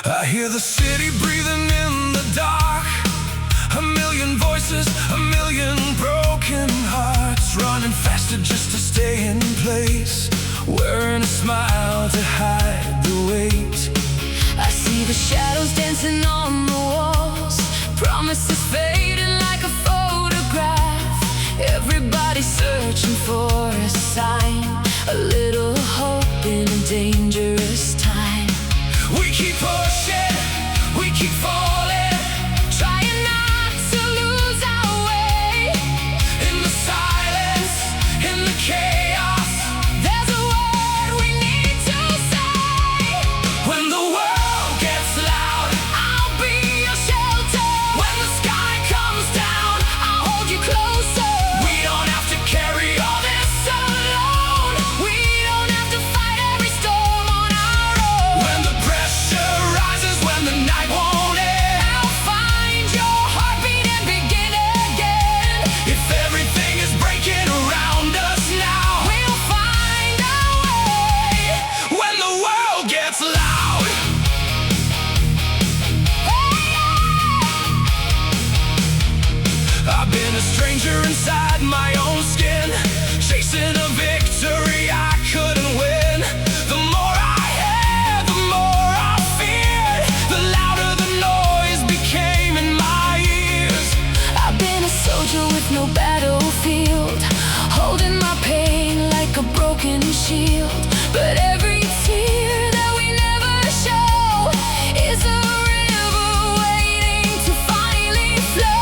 I hear the city breathing in the dark. A million voices, a million broken hearts, running faster just to stay in place, wearing a smile to hide the weight. I see the shadows dancing on the walls, promises fading like a photograph. Everybody searching for a sign, a little hope in a dangerous time. We keep pushing, we keep falling, Trying not to lose our way. in the silence, in the chaos. There's a word we need to say. When the world gets loud, I'll be your shelter. when the sky comes down, danger inside my own skin, chasing a victory I couldn't win. The more I had, the more I feared, the louder the noise became in my ears. I've been a soldier with no battlefield, holding my pain like a broken shield. But every tear that we never show is a river waiting to finally flow.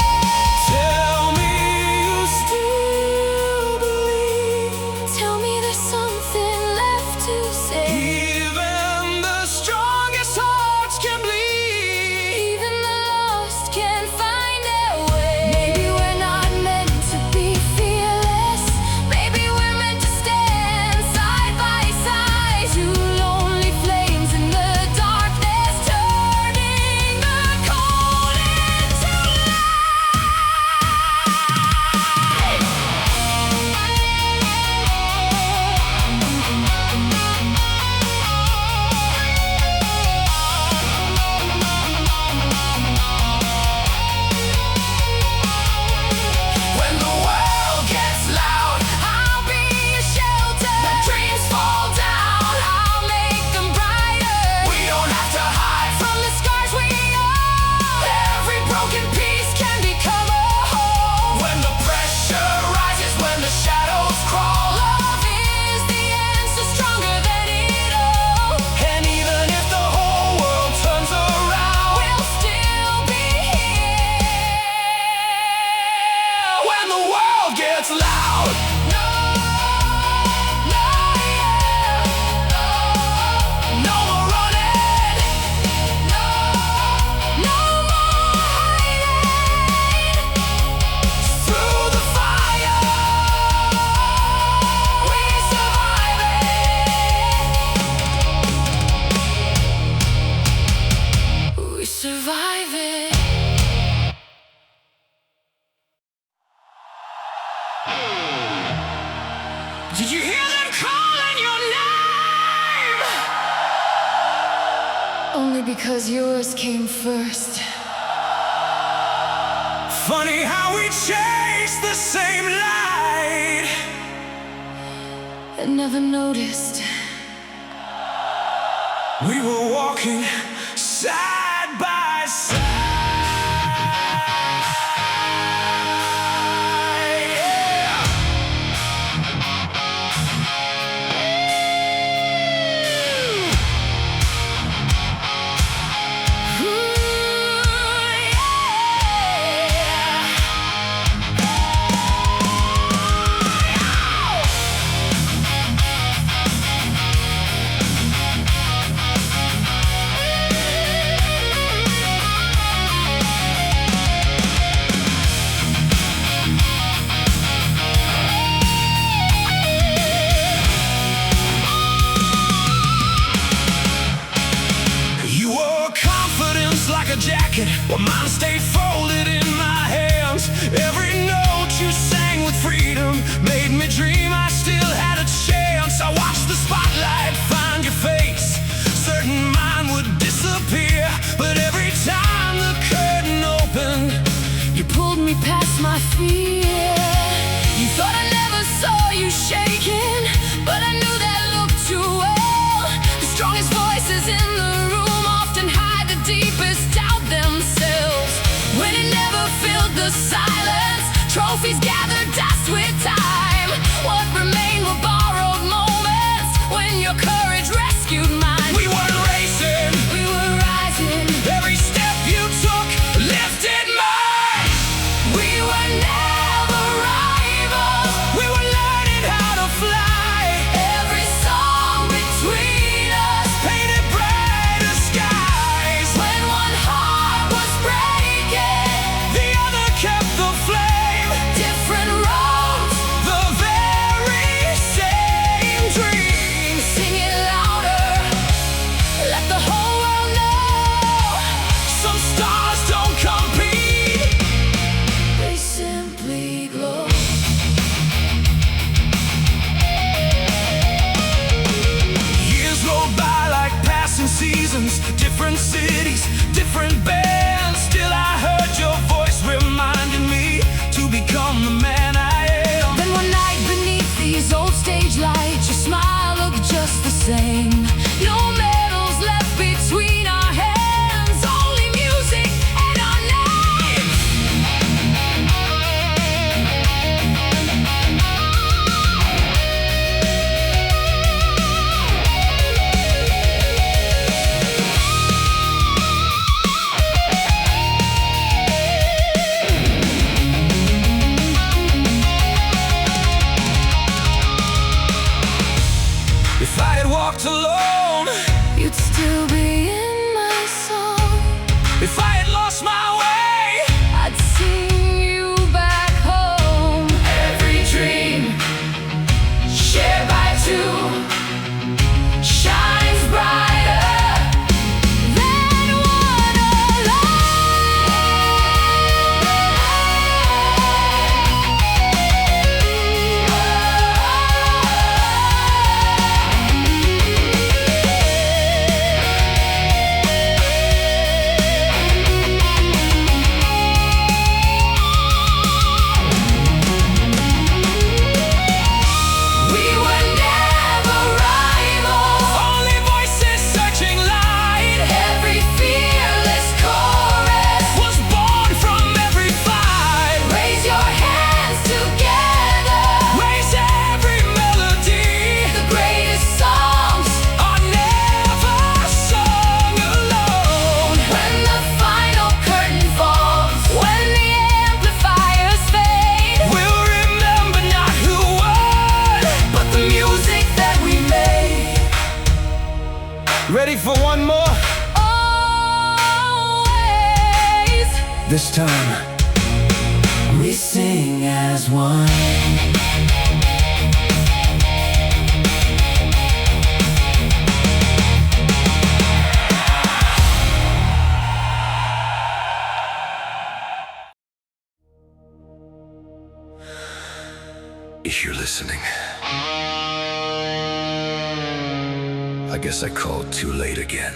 Tell me you still believe. Tell me there's something left to say. Even the strongest hearts can bleed. Even the lost can find their way. Maybe we're not meant to be fearless. Maybe we're meant to stand side by side. Two lonely flames in the darkness, turning the cold into When the world gets loud, I'll be a shelter. when dreams fall down, I'll make them brighter. we don't have to hide. From the scars we own, Every broken piece can become a home. When the pressure rises, when the shadows crawl, love is the answer, stronger than it all. and even if the whole world turns around, We'll still be here. when the world gets loud, No, no, yeah. no more running, No, no more hiding. through the fire, We survive it. We survive it. Did you hear them calling your name? Only because yours came first. Funny how we chase the same light, I never noticed. we were walking side by side. Yeah. You wore confidence like a jacket, while mine stayed folded in my hands. Every note you sang with freedom made me dream I still had a chance. I watched the spotlight find your face, certain mine would disappear. But every time the curtain opened, You pulled me past my fear. You thought I never saw you shaking, but I knew that look too well. The strongest voices in the room often hide the deepest doubt themselves. When it never filled the silence, trophies gathered dust with time. What remained were borrowed moments when your courage rescued mine. we weren't racing. We were rising. Every step you took lifted mine. We were never rivals. We were learning how to fly, Every song between us, painted brighter skies. when one heart was breaking, The other kept the flame, different roads, the very same dream. sing it louder, let the whole world know. Some stars don't compete, They simply This time, we sing as one. If you're listening, I guess I called too late again.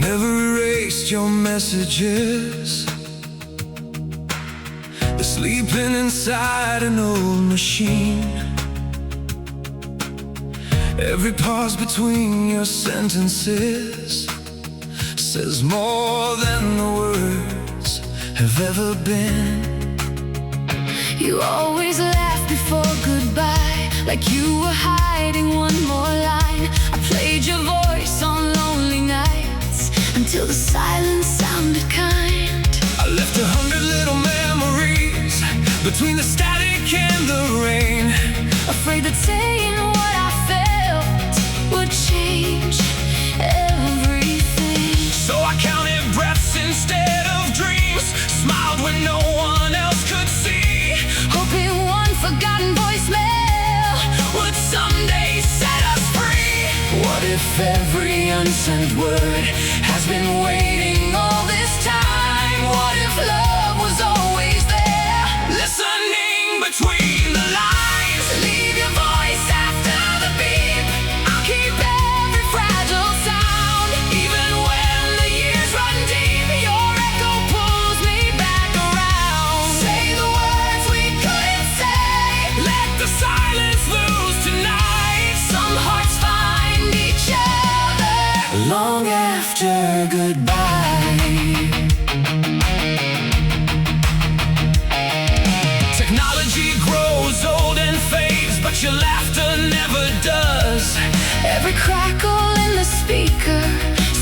Never erased your messages. They're sleeping inside an old machine. Every pause between your sentences says more than the words have ever been. You always laugh before goodbye, like you were hiding one more line. I played your voice on lonely nights until the silence sounded kind. I left 100 little memories between the static and the rain, afraid that saying what I felt would change everything. So I counted breaths instead of dreams, smiled when no one else could see, hoping one forgotten voicemail would someday set us free. What if every unsent word has been waiting all this time? What if love was always there, listening between the lines? Leave your voice after the beep, I'll keep every fragile sound. Even when the years run deep, your echo pulls me back around. say the words we couldn't say, let the silence lose tonight. Some hearts find each other Long after goodbye. Technology grows old and fades, but your laughter never does. Every crackle in the speaker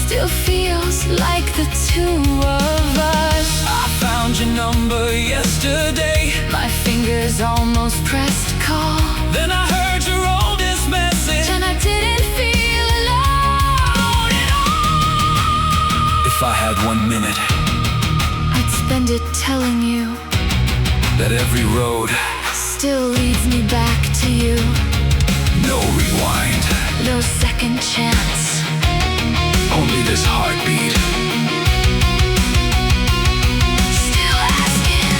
still feels like the two of us. I found your number yesterday, My fingers almost pressed call, then I heard your oldest message, and I didn't feel alone at all. if I had 1 minute, I'd spend it telling you that every road, still leads me back to you. no rewind, No second chance, only this heartbeat. still asking.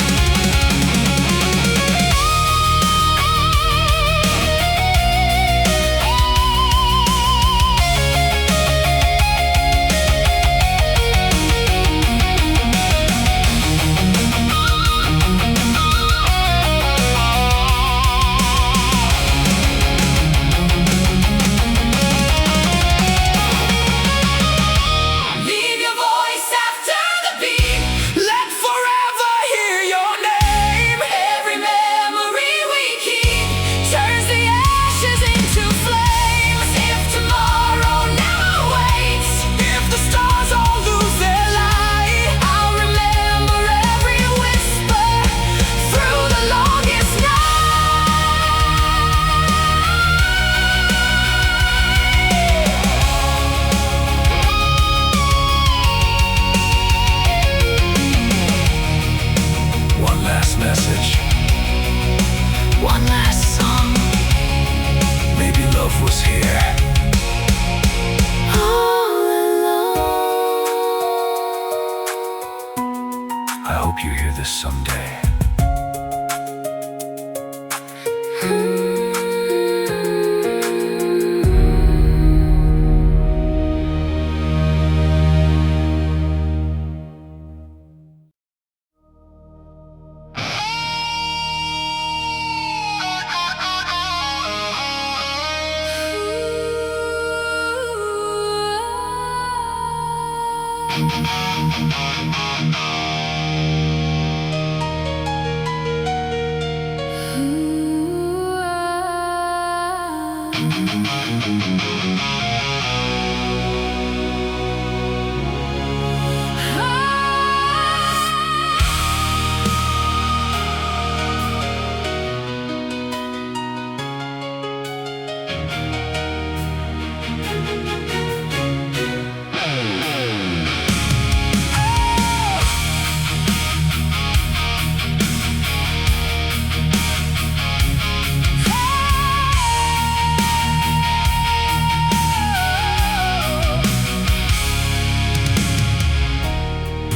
Leave your voice after the beat, let forever hear your name. Every memory we keep turns the ashes into flames. If tomorrow never waits, If the stars all lose their light, I'll remember every whisper through the longest night. one last message, One last song, maybe love was here. all alone. I hope you hear this someday.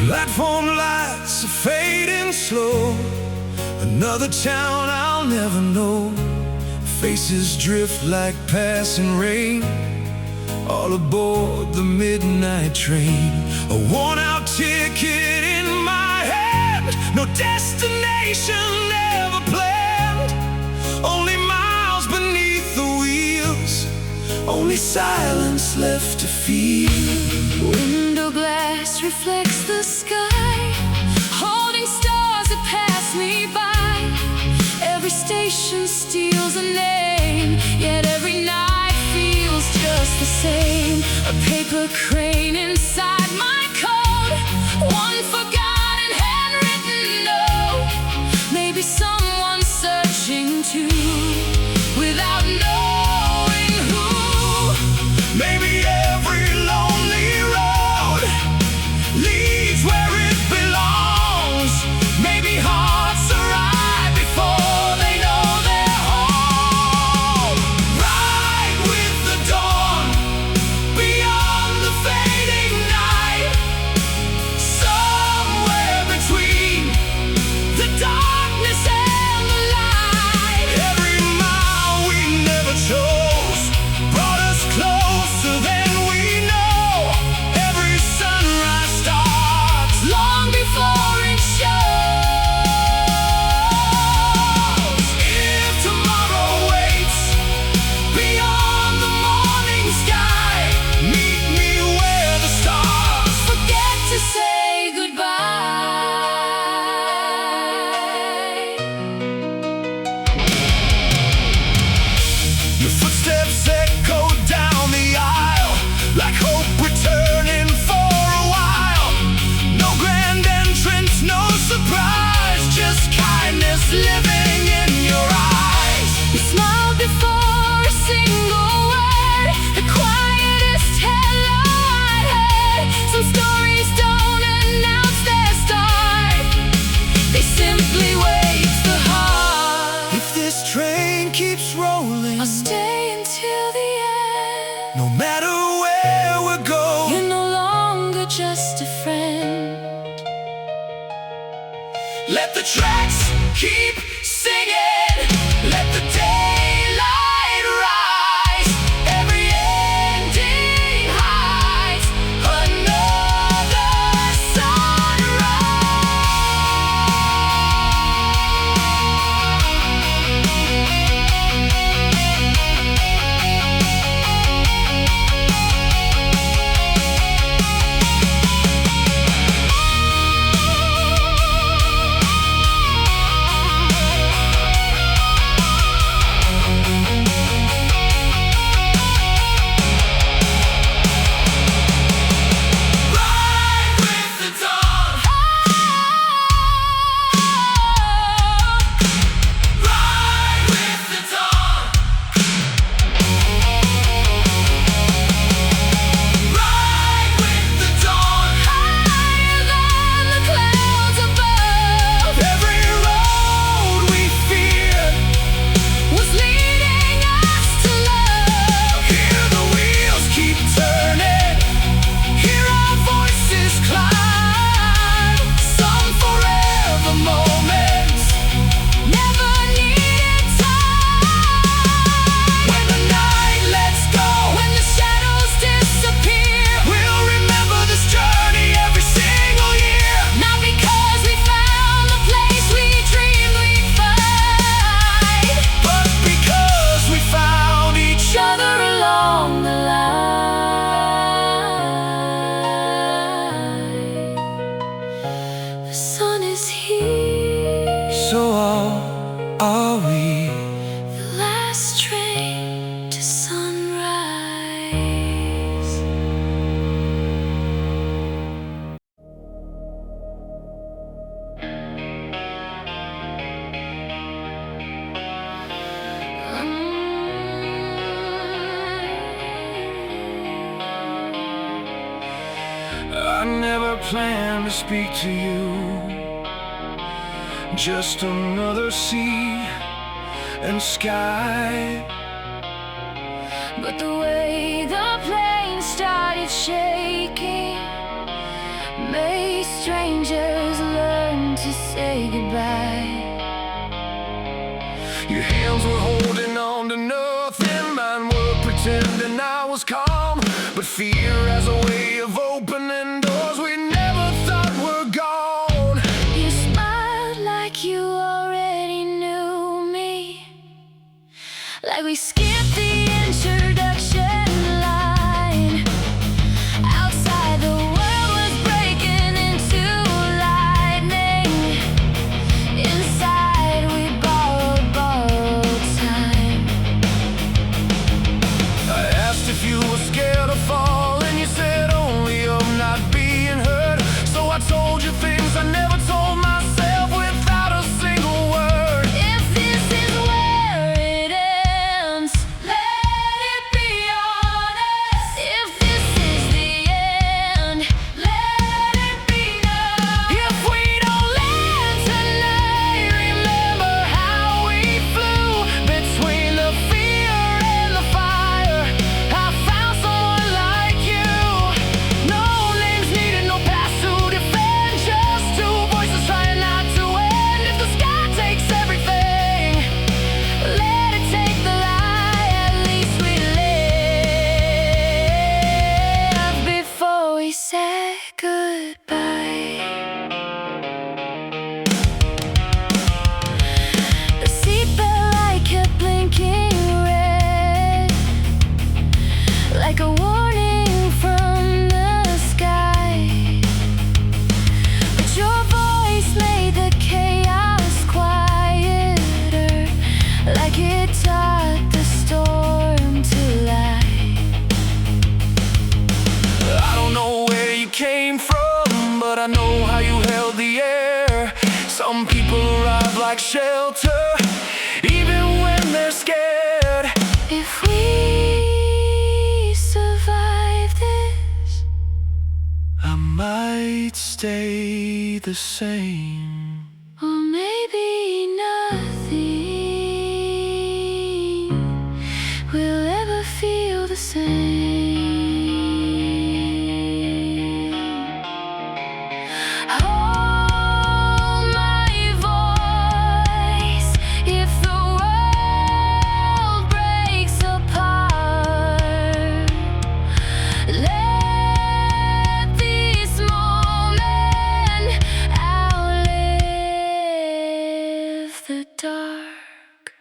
Platform lights are fading slow. Another town I'll never know. Faces drift like passing rain, all aboard the midnight train. A worn-out ticket in my hand, no destination ever planned. Only miles beneath the wheels, only silence left to feel. Window glass reflects the sky, holding stars that pass me by. Every station steals a name, yet every night feels just the same. A paper crane inside my code, one forgotten handwritten note. Maybe someone's searching too, without knowing who. Maybe every lonely road leads where it belongs. Maybe hearts arrive before they know they're home. Ride with the dawn, beyond the fading night. Somewhere between the darkness and the light. Every mile we never chose brought us closer than we know. Every sunrise starts Long before it shows. if tomorrow waits beyond the morning sky. Meet me where the stars Forget to say goodbye. Your footsteps echo down the aisle, like hope returning for a while. No grand entrance, no surprise, just kindness living in your eyes. You smiled before a single word, the quietest hello I heard. Some stories don't announce their start, they simply wake the heart. If this train keeps rolling, I'll stay until the end. no matter where we're going, You're no longer just a friend. let the tracks keep singing. Let the daylight rise. Every ending hides another sunrise. is here. So all are we. The last train to sunrise. I never planned to speak to you. Just another sea and sky. But the way the plane started shaking made strangers learn to say goodbye. Your hands were holding on to nothing, mine were pretending I was calm. But fear has a way of opening doors we never thought were gone. You smiled like you already knew me, like we skipped the introduction line. Outside the world was breaking into lightning. Inside we borrowed time. I asked if you were scared of falling. You said only of not being hurt. So I told you things I never told myself without a single word. If this is where it ends, let it be honest. If this is the end, let it be known. If we don't land tonight, remember how we flew between the fear and the fire. I found someone like you. No names needed, no past to defend. Just two voices trying not to end. If the sky takes everything, Let it take the lie. At least we lived before we said goodbye. The seatbelt light kept blinking red, like a warning from the sky. But your voice made the chaos quieter, like it taught the storm to lie. I don't know where you came from, but I know how you held the air. Some people arrive like shelter, even when they're scared. If we survive this, I might stay the same. or maybe nothing will ever feel the same. Hold my voice if the world breaks apart. Let this moment outlive the dark.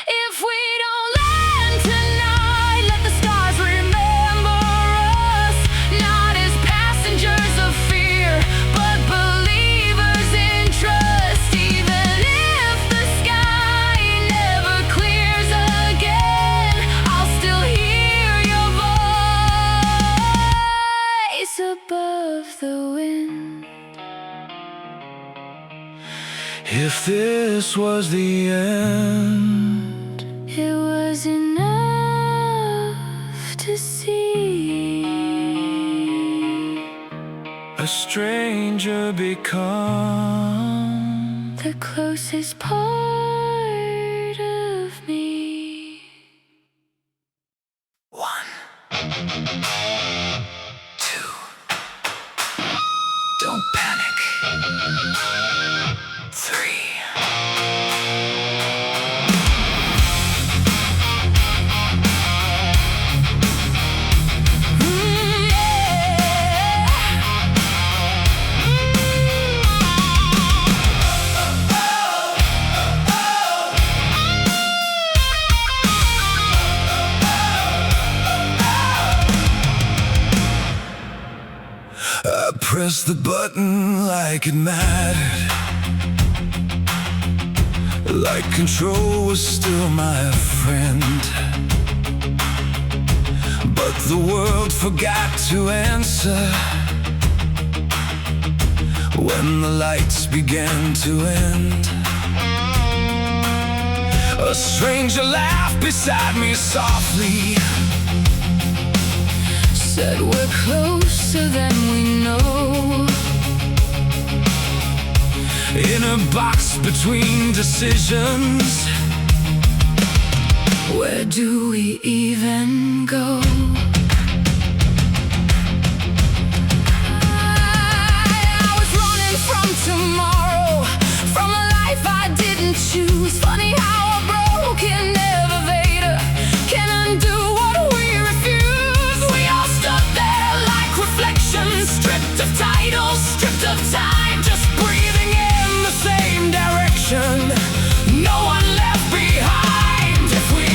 If we don't land tonight, let the stars remember us, not as passengers of fear, but believers in trust. Even if the sky never clears again, I'll still hear your voice above the wind. If this was the end, It was enough to see a stranger become the closest part of me. one, two. Don't panic. Three. I pressed the button like it mattered. like control was still my friend. But the world forgot to answer when the lights began to end. A stranger laughed beside me softly, said we're closer than we know. In a box between decisions, where do we even go? I was running from tomorrow, from a life I didn't choose. Funny how a broken elevator can undo what we refuse. We all stood there like reflections, stripped of titles, stripped of time, just breathing in the same direction. No one left behind. If we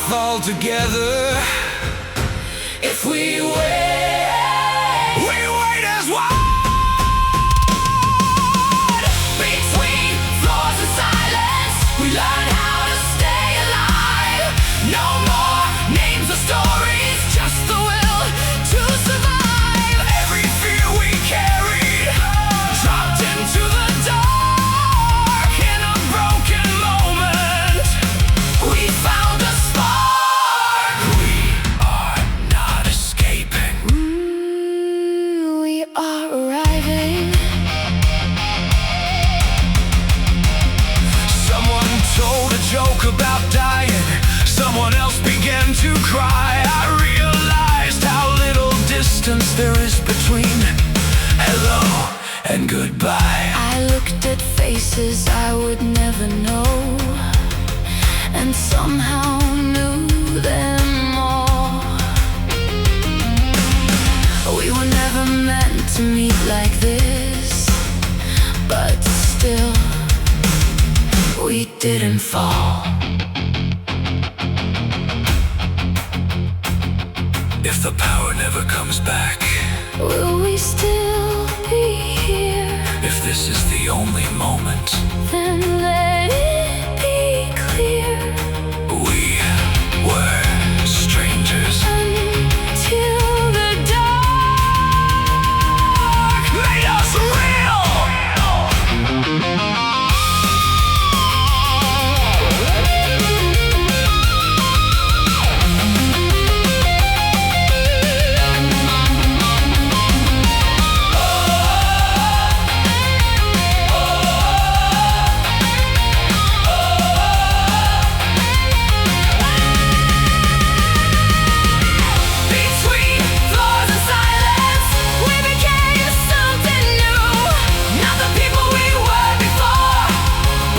fall together. If we wait as one. Between floors of silence, we learn how to stay alive. No more names or stories, just the will to survive. Every fear we carried dropped into the dark. In a broken moment, we found a spark. We are not escaping. We are arriving. Someone told a joke about dying. Someone else began to cry. I realized how little distance there is between hello and goodbye. I looked at faces I would never know, and somehow knew them all. We were never meant to meet like this, but still, we didn't fall. If the power never comes back, Will we still be here? if this is the only moment, Then let it be clear. we were strangers. Until the dark Made us real. Between floors of silence, we became something new. Not the people we were before,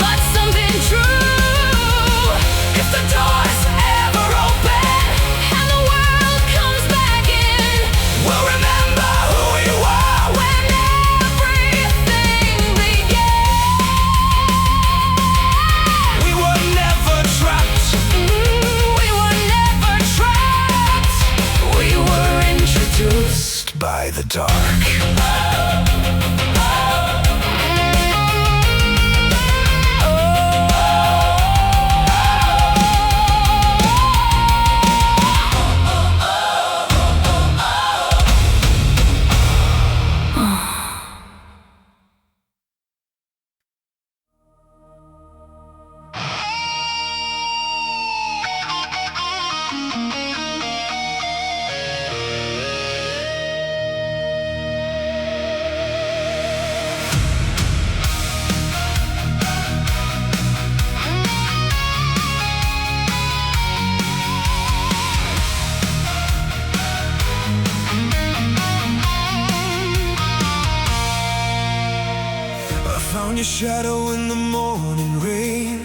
but something true. If the doors ever open and the world comes back in, We'll remember who we were. when everything began. We were never trapped. We were never trapped. We were introduced. By the dark. Found your shadow in the morning rain,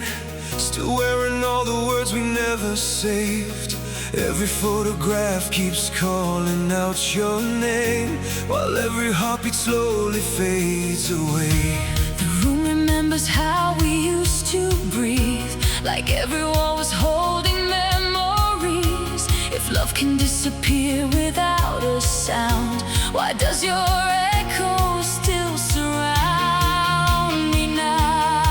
still wearing all the words we never saved. Every photograph keeps calling out your name, while every heartbeat slowly fades away. The room remembers how we used to breathe, like every wall was holding memories. If love can disappear without a sound, why does your echo still surround me now?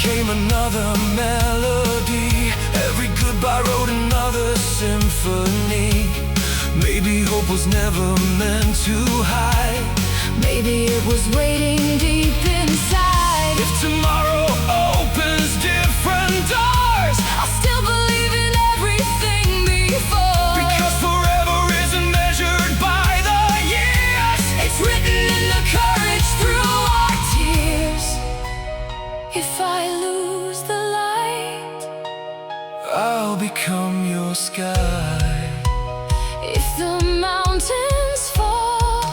became another melody. Every goodbye wrote another symphony. Maybe hope was never meant to hide. Maybe it was waiting deep inside. If tomorrow opens different doors, I'll still believe in everything before. because forever isn't measured by the years. It's written in the courage through our tears. If I lose the light, I'll become your sky. if the mountains fall,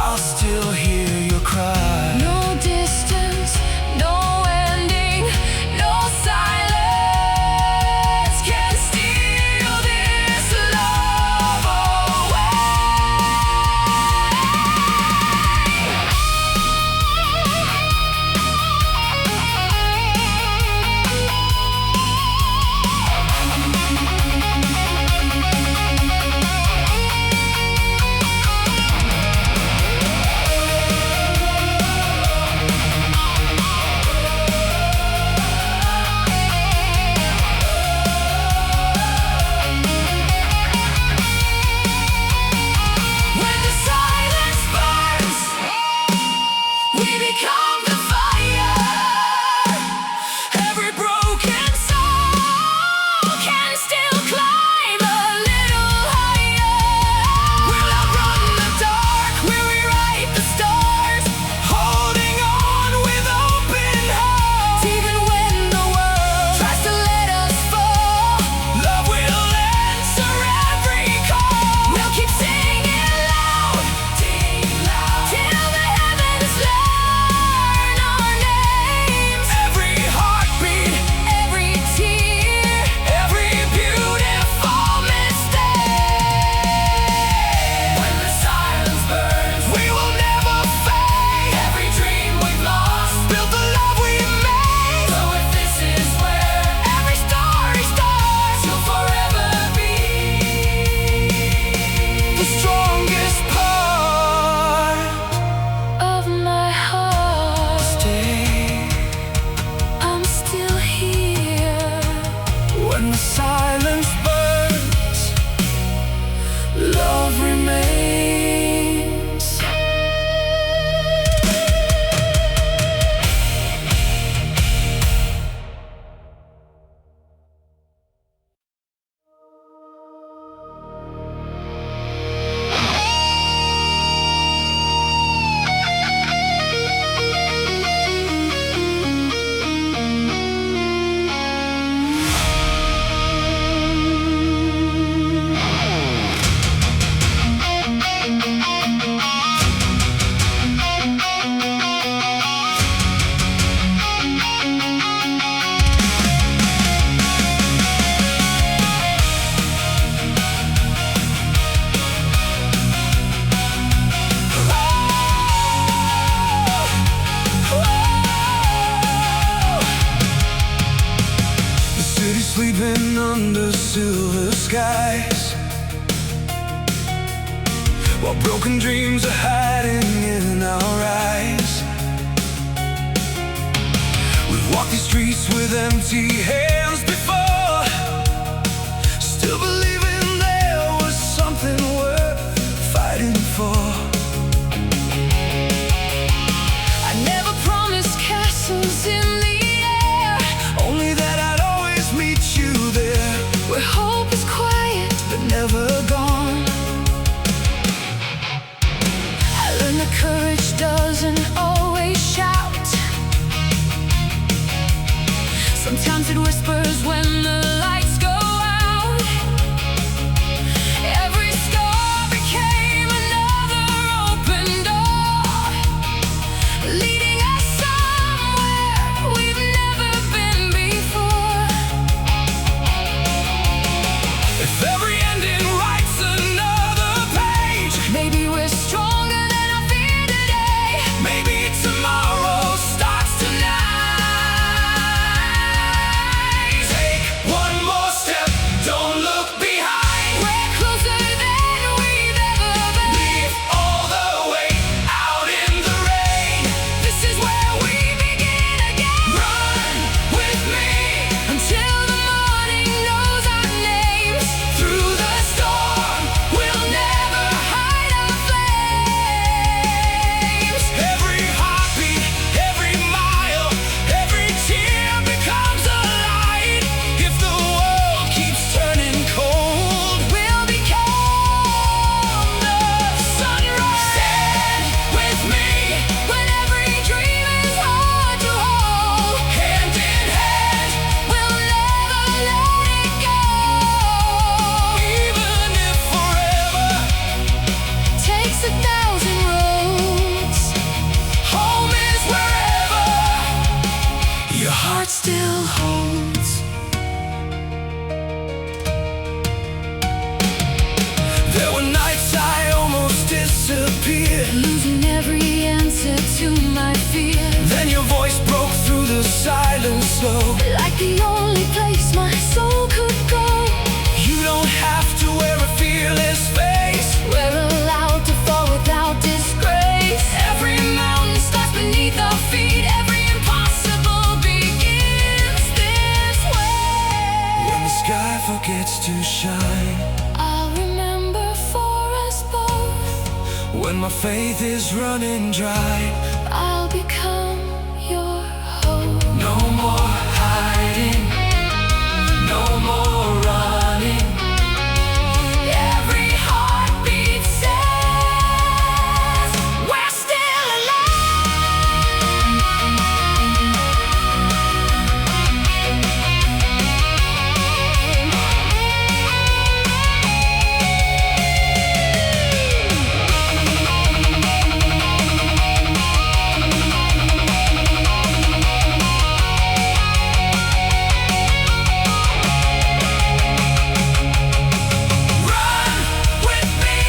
I'll still hear your cry. no distance, no ending, no silence can steal this love away. When the silence burns, we become the fire. Every broken soul can still climb a little higher. We'll outrun the dark, we'll rewrite the stars, Holding on with open hearts. even when the world tries to let us fall. Love will answer every call. We'll keep singing loud, till the heavens learn our names. Every heartbeat, Every tear, every beautiful mistake. when the silence burns, We will never fade. every dream we've lost. Build the love we made. So if this is where Every story starts. you'll forever be, The strongest part. of my heart, Stay I'm still here. when the silence burns. Love remains. The city sleeping under silver skies, while broken dreams are hiding in our eyes. We've walked these streets with empty hands before, still believing there was something worth fighting for. I never promised castles in the air, Only that I'd always meet you there, where hope is quiet. but never gone. I learned that courage doesn't always shout. Sometimes it whispers every answer to my fear. Then your voice broke through the silence slow, Like the only place my soul could go. you don't have to wear a fearless face. We're allowed to fall without disgrace. Every mountain starts beneath our feet. Every impossible begins this way. When the sky forgets to shine, I'll remember for us both. when my faith is running dry, I'll become your hope. no more hiding, no more running. Every heartbeat says we're still Run with me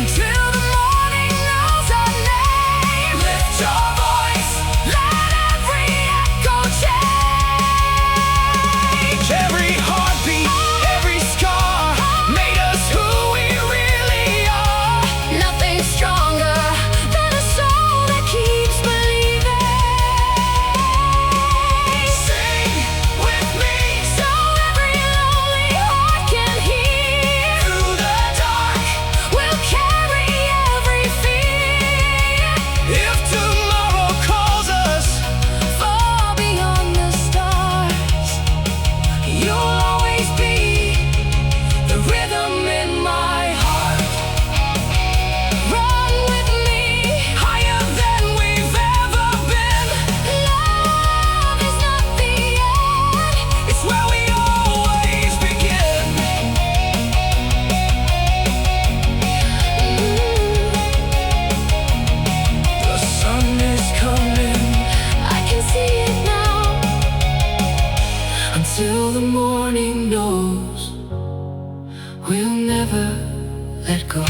until the morning knows our name. Lift your voice, let every echo change. every heartbeat, every scar made us who we really are. Nothing stronger than a soul that keeps believing. Sing with me So every lonely heart can hear. through the dark. We'll carry every fear If tomorrow calls us, far beyond the stars. You'll always be the rhythm in my heart. Run with me higher than we've ever been. Love is not the end. It's where we always begin. The sun is coming I can see it now. until the morning knows we'll never let go.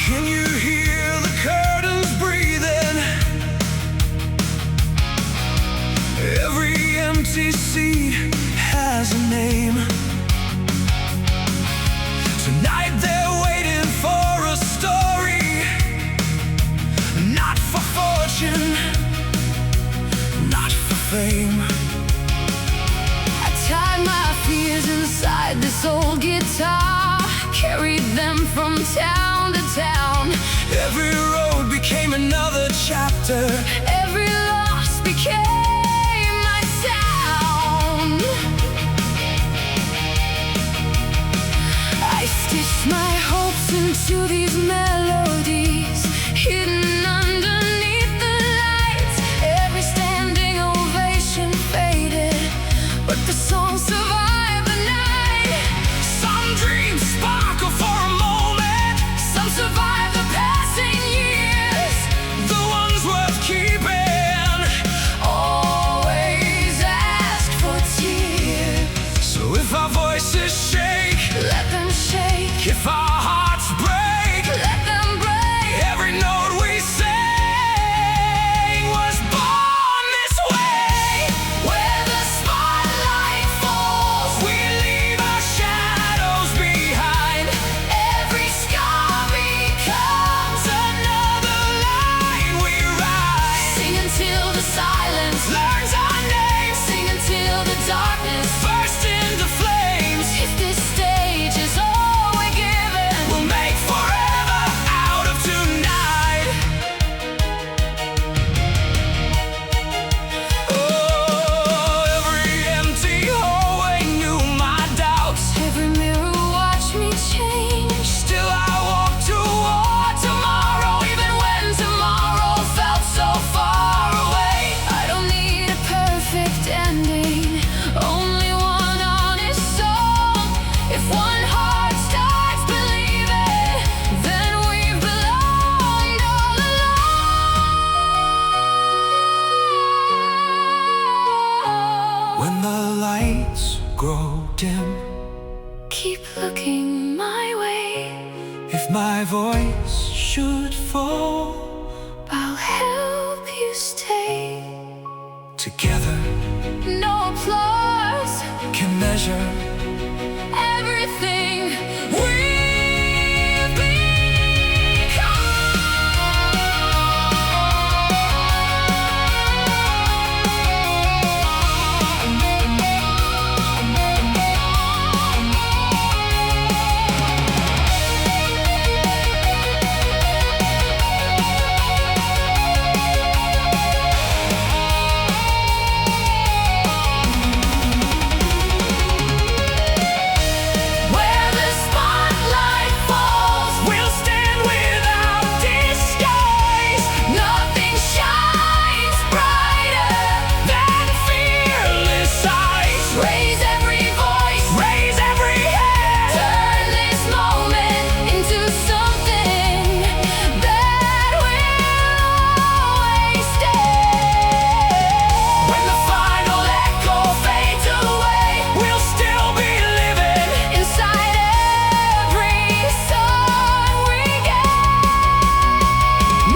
Can you hear the curtains breathing? Every empty seat has a name. Tonight they're waiting for a story, not for fortune, not for fame. I tied my fears inside this old guitar, carried them from town to town. Every road became another chapter. Every loss became my sound. I stitched my hopes into these melodies, hidden underneath the lights. Every standing ovation faded, but the song survived the night. Some dreams sparkle for a moment, Some survive the passing years. the ones worth keeping. Always ask for tears. So if our voices shake, Let them shake. if our hearts break, Let them stay. Together, No applause can measure everything we've become. Where the spotlight falls, we'll stand without disguise. nothing shines brighter. Than fearless eyes. Raise every voice, Raise every hand. turn this moment into something that will always stay. When the final echo fades away, we'll still be living. Inside every song we get,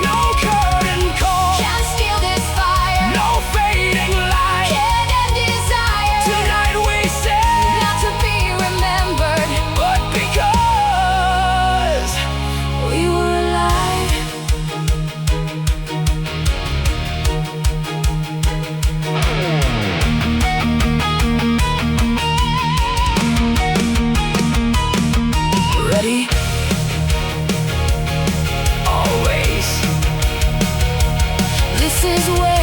No curtain call, can't steal this fire, no fading light. can't end desire. Tonight we say, Not to be remembered, but because we were alive. ready, always. This is where